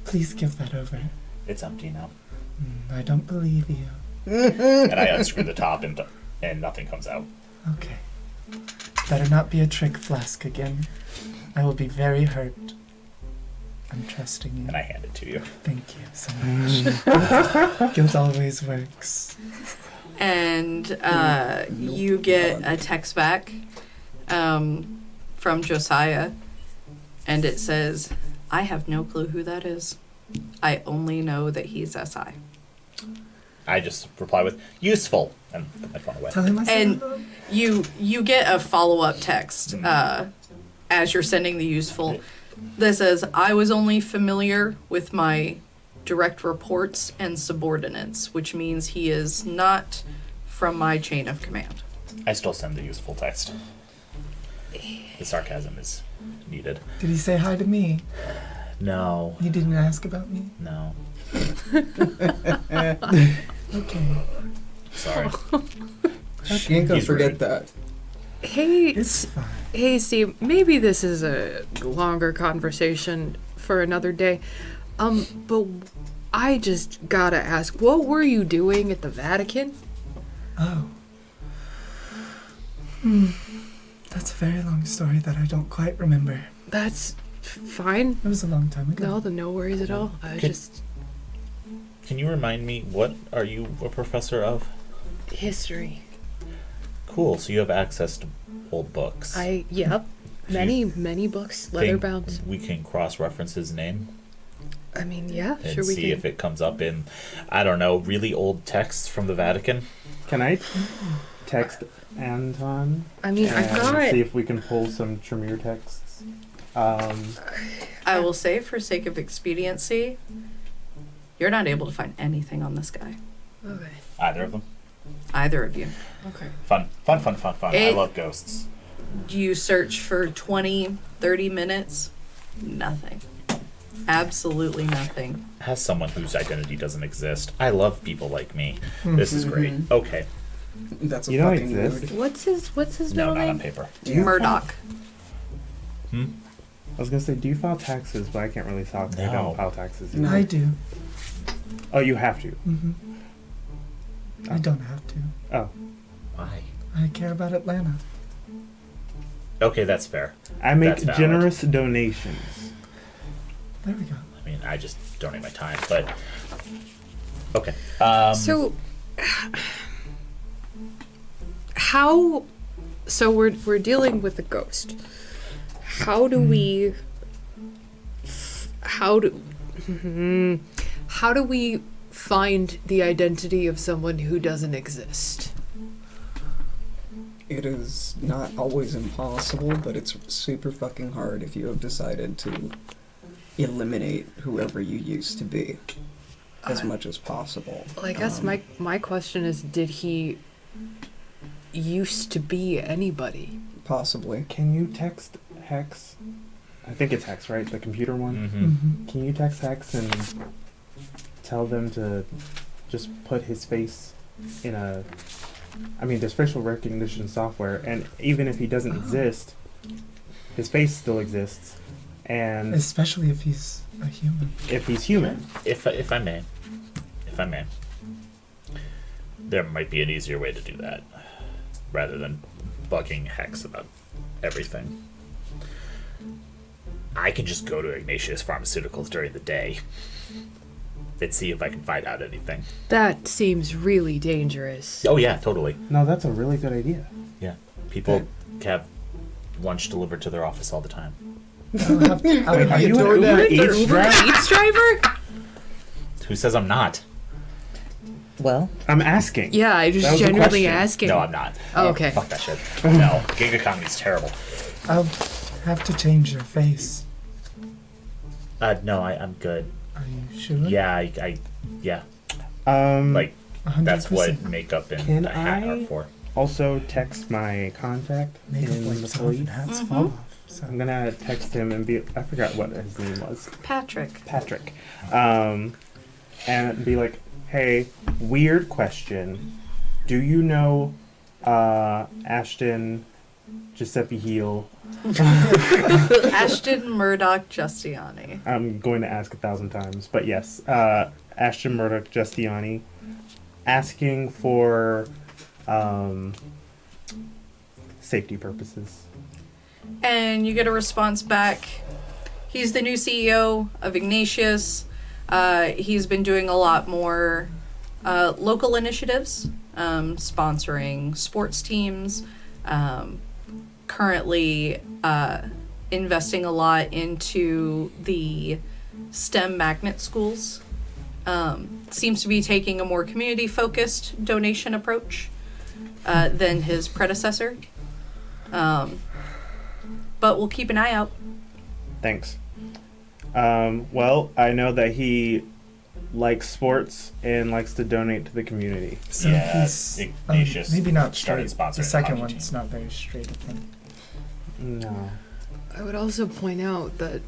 please give that over. It's empty now. I don't believe you. And I unscrew the top and nothing comes out. Okay. Better not be a trick flask again. I will be very hurt. I'm trusting you. And I hand it to you. Thank you so much. Guilt always works. And you get a text back from Josiah, and it says, I have no clue who that is. I only know that he's SI. I just reply with, useful, and put my phone away. Tell him I said And hello. you get a follow-up text as you're sending the useful that says, I was only familiar with my direct reports and subordinates, which means he is not from my chain of command. I still send the useful text. The sarcasm is needed. Did he say hi to me? No. You didn't ask about me? No. Okay. Sorry. She ain't gonna He's forget rude. that. Hey, It's fine. hey, see, maybe this is a longer conversation for another day. But I just gotta ask, what were you doing at the Vatican? Oh. That's a very long story that I don't quite remember. That's fine. It was a long time ago. No worries at all. I Can- just Can you remind me, what are you a professor of? history. Cool, so you have access to old books. Yep. Many books, leather Think bound. we can cross-reference his name I mean, yeah, and sure we see can. if it comes up in, I don't know, really old texts from the Vatican? Can I text Anton? I mean, and I've got. see if we can pull some Tremere texts. I will say, for sake of expediency, you're not able to find anything on this guy. Okay. Either of them? Either of you. Okay. Fun. I It- love ghosts. You search for 20, 30 minutes. Nothing. Absolutely nothing. As someone whose identity doesn't exist, I love people like me. This is great. Okay. That's a You don't fucking exist. mood. What's his No, middle not on name? paper. Yeah. Murdoch. I was gonna say, do you file taxes? But I can't really talk. I No. don't file taxes. No. I do. Oh, you have to. I don't have to. Oh, Why? I care about Atlanta. Okay, that's fair. I make That's valid. generous donations. There we go. I mean, I just donate my time, but okay. So, how? So we're dealing with a ghost. How do we? How do we find the identity of someone who doesn't exist? It is not always impossible, but it's super fucking hard if you have decided to eliminate whoever you used to be as much as possible. Well, I guess my question is, did he used to be anybody? Possibly. Can you text Hex? I think it's Hex, right? The computer one. Mm-hmm. Can you text Hex and tell them to just put his face in a... I mean, there's facial recognition software, and even if he doesn't exist, his face still exists. And Especially if he's a human. if he's human, If I may, there might be an easier way to do that, rather than bugging Hex about everything. I can just go to Ignatius Pharmaceuticals during the day and see if I can find out anything. That seems really dangerous. Oh yeah, totally. no, that's a really good idea. Yeah, people have lunch delivered to their office all the time. I'll have to, I'll Are be you a an DoorDash. Uber Eats driver? Eats driver? Who says I'm not? Well, I'm asking. Yeah, I That just was the genuinely question. asking. No, I'm not. Oh, okay. Fuck that shit. No, gig economy's terrible. I'll have to change your face. No, I'm good. Are you sure? Yeah, yeah. Like, 100%. That's what makeup and Can a hat I- are for. also text my contact Makeup in the wipes off police. and hats fall off. So I'm gonna text him and be... I forgot what his name was. Patrick. Patrick. And be like, hey, weird question. Do you know Ashton Giuseppe Heel? Ashton Murdoch Justiani. I'm going to ask 1,000 times, but yes. Ashton Murdoch Justiani asking for safety purposes. And you get a response back. He's the new CEO of Ignatius. He's been doing a lot more local initiatives, sponsoring sports teams, currently investing a lot into the STEM magnet schools. Seems to be taking a more community-focused donation approach than his predecessor. But we'll keep an eye out. Thanks. Well, I know that he likes sports and likes to donate to the community. So Yeah, he's Ignatius maybe not started straight. sponsoring The second hockey one's team. not very straight of him. No. I would also point out that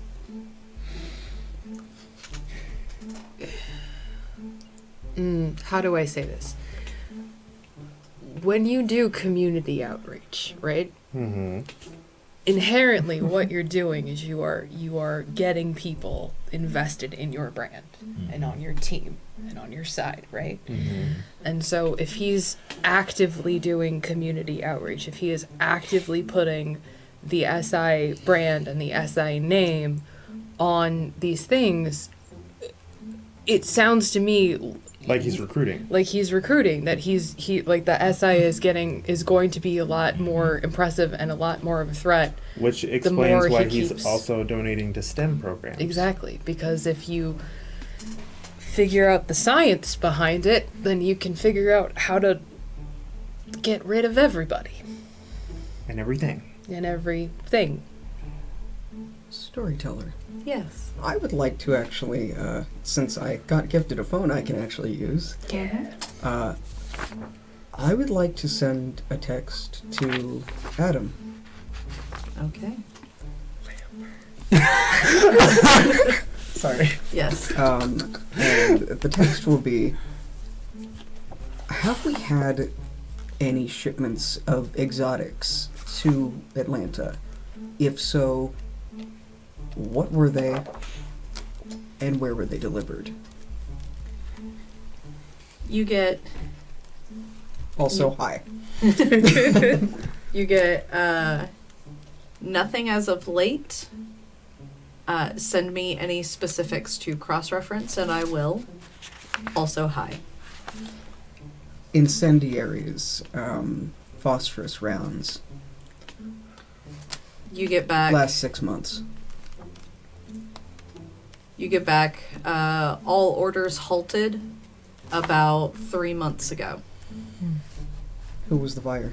how do I say this? When you do community outreach, right? Mm-hmm. Inherently what you're doing is you are getting people invested in your brand and on your team and on your side, right? Mm-hmm. And so if he's actively doing community outreach, if he is actively putting the SI brand and the SI name on these things, it sounds to me Like he's recruiting. like he's recruiting, that he like the SI is going to be a lot more impressive and a lot more of a threat. Which more explains why he he's keeps- also donating to STEM programs. Exactly, because if you figure out the science behind it, then you can figure out how to get rid of everybody And everything. and everything. Storyteller. Yes. I would like to actually, since I got gifted a phone I can actually use, Yeah. I would like to send a text to Adam. Okay. Sorry. Yes. And the text will be, have we had any shipments of exotics to Atlanta? If so, what were they and where were they delivered? You get Also, hi. you get nothing as of late. Send me any specifics to cross-reference, and I will. Also, hi. Incendiaries, phosphorus rounds, You get back. last 6 months. You get back. All orders halted about 3 months ago. Who was the buyer?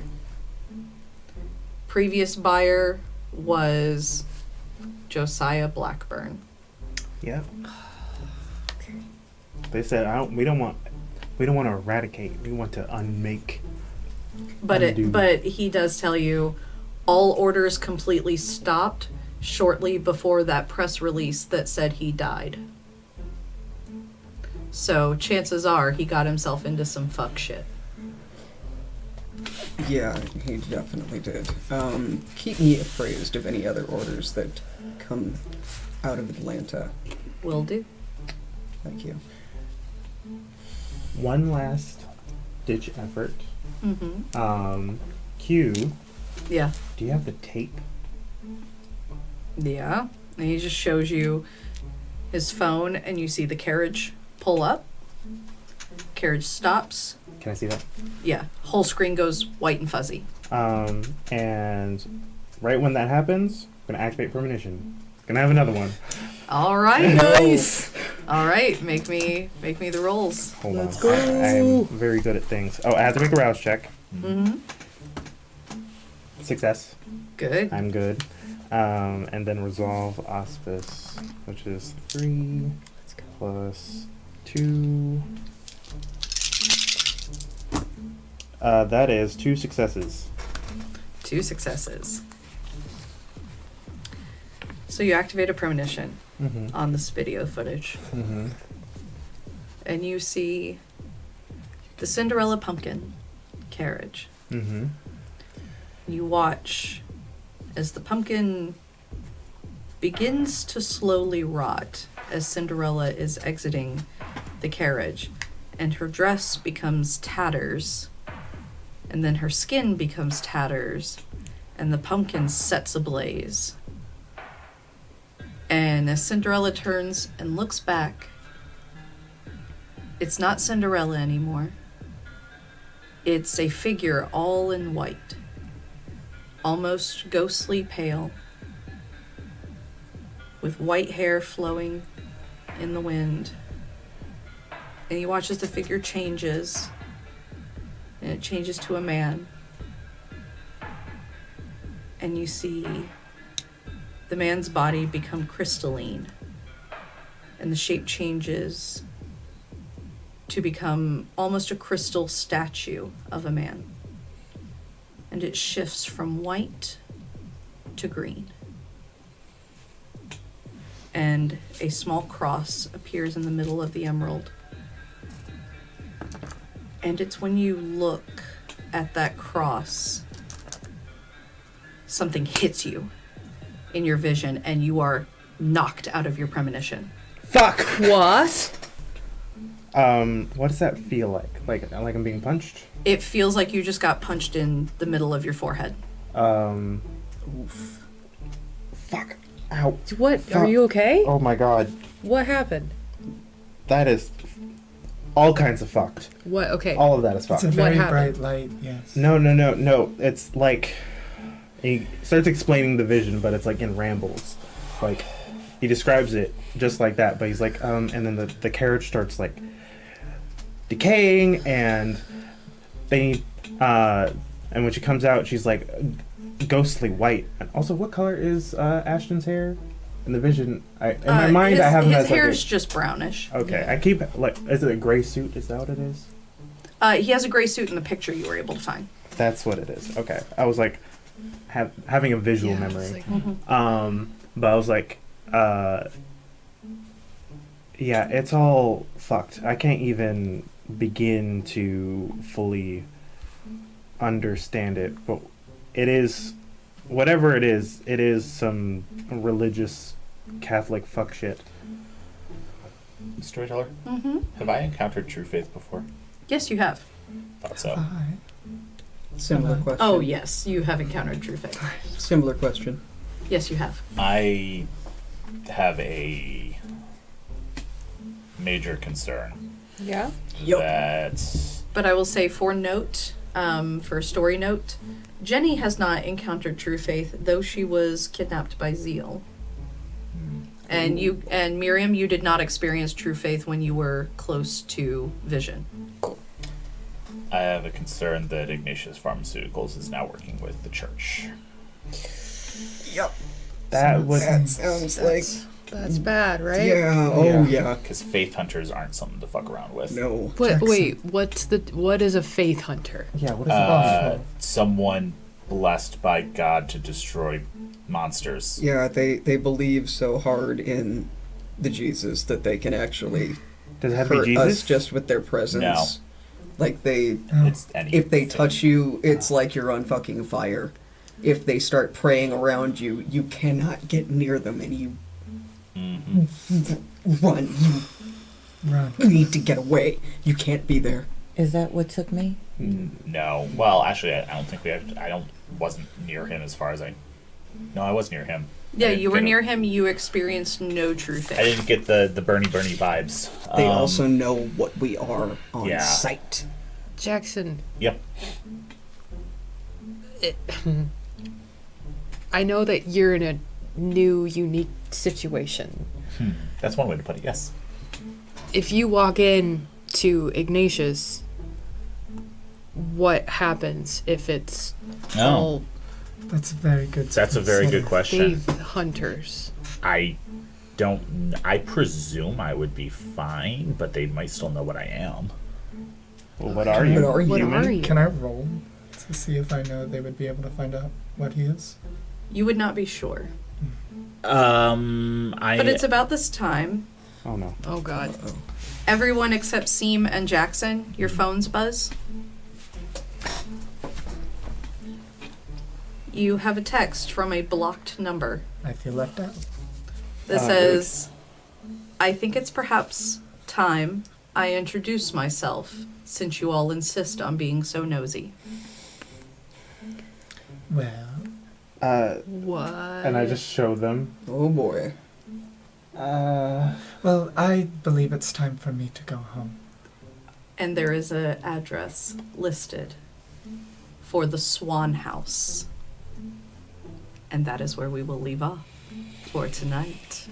Previous buyer was Josiah Blackburn. Yep. They said we don't want to eradicate. We want to unmake. Undo. But he does tell you all orders completely stopped shortly before that press release that said he died. So chances are he got himself into some fuck shit. Yeah, he definitely did. Keep me appraised of any other orders that come out of Atlanta. Will do. Thank you. One last ditch effort. Mm-hmm. Q, Yeah. do you have the tape? Yeah. And he just shows you his phone, and you see the carriage pull up. Carriage stops. Can I see that? Yeah. Whole screen goes white and fuzzy. And right when that happens, I'm gonna activate premonition. Gonna have another one. All right. Nice. All right. Make me the rolls. Hold Let's on. go. I'm very good at things. Oh, I have to make a rouse check. Mm-hmm. Success. Good. I'm good. And then resolve auspice, which is 3 plus 2. That is 2 successes. 2 successes. So you activate a premonition Mm-hmm. on this video footage, Mm-hmm. and you see the Cinderella pumpkin carriage. Mm-hmm. You watch as the pumpkin begins to slowly rot as Cinderella is exiting the carriage, and her dress becomes tatters, and then her skin becomes tatters, and the pumpkin sets ablaze. And as Cinderella turns and looks back, it's not Cinderella anymore. It's a figure all in white, almost ghostly pale, with white hair flowing in the wind. And you watch as the figure changes, and it changes to a man. And you see the man's body become crystalline, and the shape changes to become almost a crystal statue of a man. And it shifts from white to green. And a small cross appears in the middle of the emerald. And it's when you look at that cross, something hits you in your vision and you are knocked out of your premonition. Fuck! What? What does that feel like? Like I'm being punched? It feels like you just got punched in the middle of your forehead. Oof. Fuck. Ow. What? Fuck. Are you okay? Oh my god. What happened? That is all kinds of fucked. What? Okay. All of that is It's fucked. a very happened? bright light, yes. No. It's like he starts explaining the vision, but it's like in rambles. Like he describes it just like that, but he's like, and then the carriage starts like decaying, and they, and when she comes out, she's like ghostly white. And also, what color is Ashton's hair? In the vision, in my mind, I have him his as hair like is just brownish. okay. I keep like, is it a gray suit? Is that what it is? He has a gray suit in the picture you were able to find. That's what it is. Okay, I was like having a visual Yeah, memory. it's like- But I was like, yeah, it's all fucked. I can't even begin to fully understand it. But it is, whatever it is some religious Catholic fuck shit. Storyteller, Mm-hmm. have I encountered true faith before? Yes, you have. Thought so. Hi. Similar question. Oh, yes, you have encountered true faith. Similar question. Yes, you have. I have a major concern Yeah. that But I will say, for note, for story note, Jenni has not encountered true faith, though she was kidnapped by Zeal. And you and Miriam, you did not experience true faith when you were close to Vision. I have a concern that Ignatius Pharmaceuticals is now working with the church. Yep. That would. That sounds like. That's bad, right? Yeah. Oh yeah. Because faith hunters aren't something to fuck around with. No. Wait, what is a faith hunter? Yeah. What is it? Someone blessed by God to destroy monsters. Yeah, they believe so hard in the Jesus that they can actually Does it have to hurt be us Jesus? just with their presence. No. Like they, It's anything. if they touch you, it's like you're on fucking fire. If they start praying around you, you cannot get near them, and you run. Run. You need to get away. You can't be there. Is that what took me? No. Well, actually, I don't think we have. Wasn't near him as far as I. No, I was near him. Yeah, I didn't you were get near him. You experienced no true faith. I didn't get the Bernie vibes. They also know what we are on yeah. sight. Jackson, Yep. I know that you're in a new, unique situation. That's one way to put it. Yes. If you walk in to Ignatius, what happens if it's all That's a very good. That's a very good question. faith hunters? I don't. I presume I would be fine, but they might still know what I am. Well, what are you? What are you? What are you? Can I roll to see if I know they would be able to find out what he is? You would not be sure. But But it's about this time. Oh no. Oh God. Everyone except Seam and Jackson, your phones buzz. You have a text from a blocked number I feel left out. that says, I think it's perhaps time I introduce myself, since you all insist on being so nosy. Well, What? And I just show them. Oh boy. well, I believe it's time for me to go home. And there is an address listed for the Swan House. And that is where we will leave off for tonight.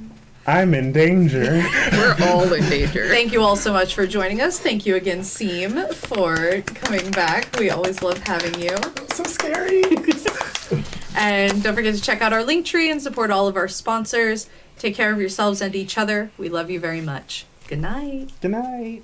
I'm in danger. We're all in danger. Thank you all so much for joining us. Thank you again, Seam, for coming back. We always love having you. So scary. And don't forget to check out our link tree and support all of our sponsors. Take care of yourselves and each other. We love you very much. Good night. Good night.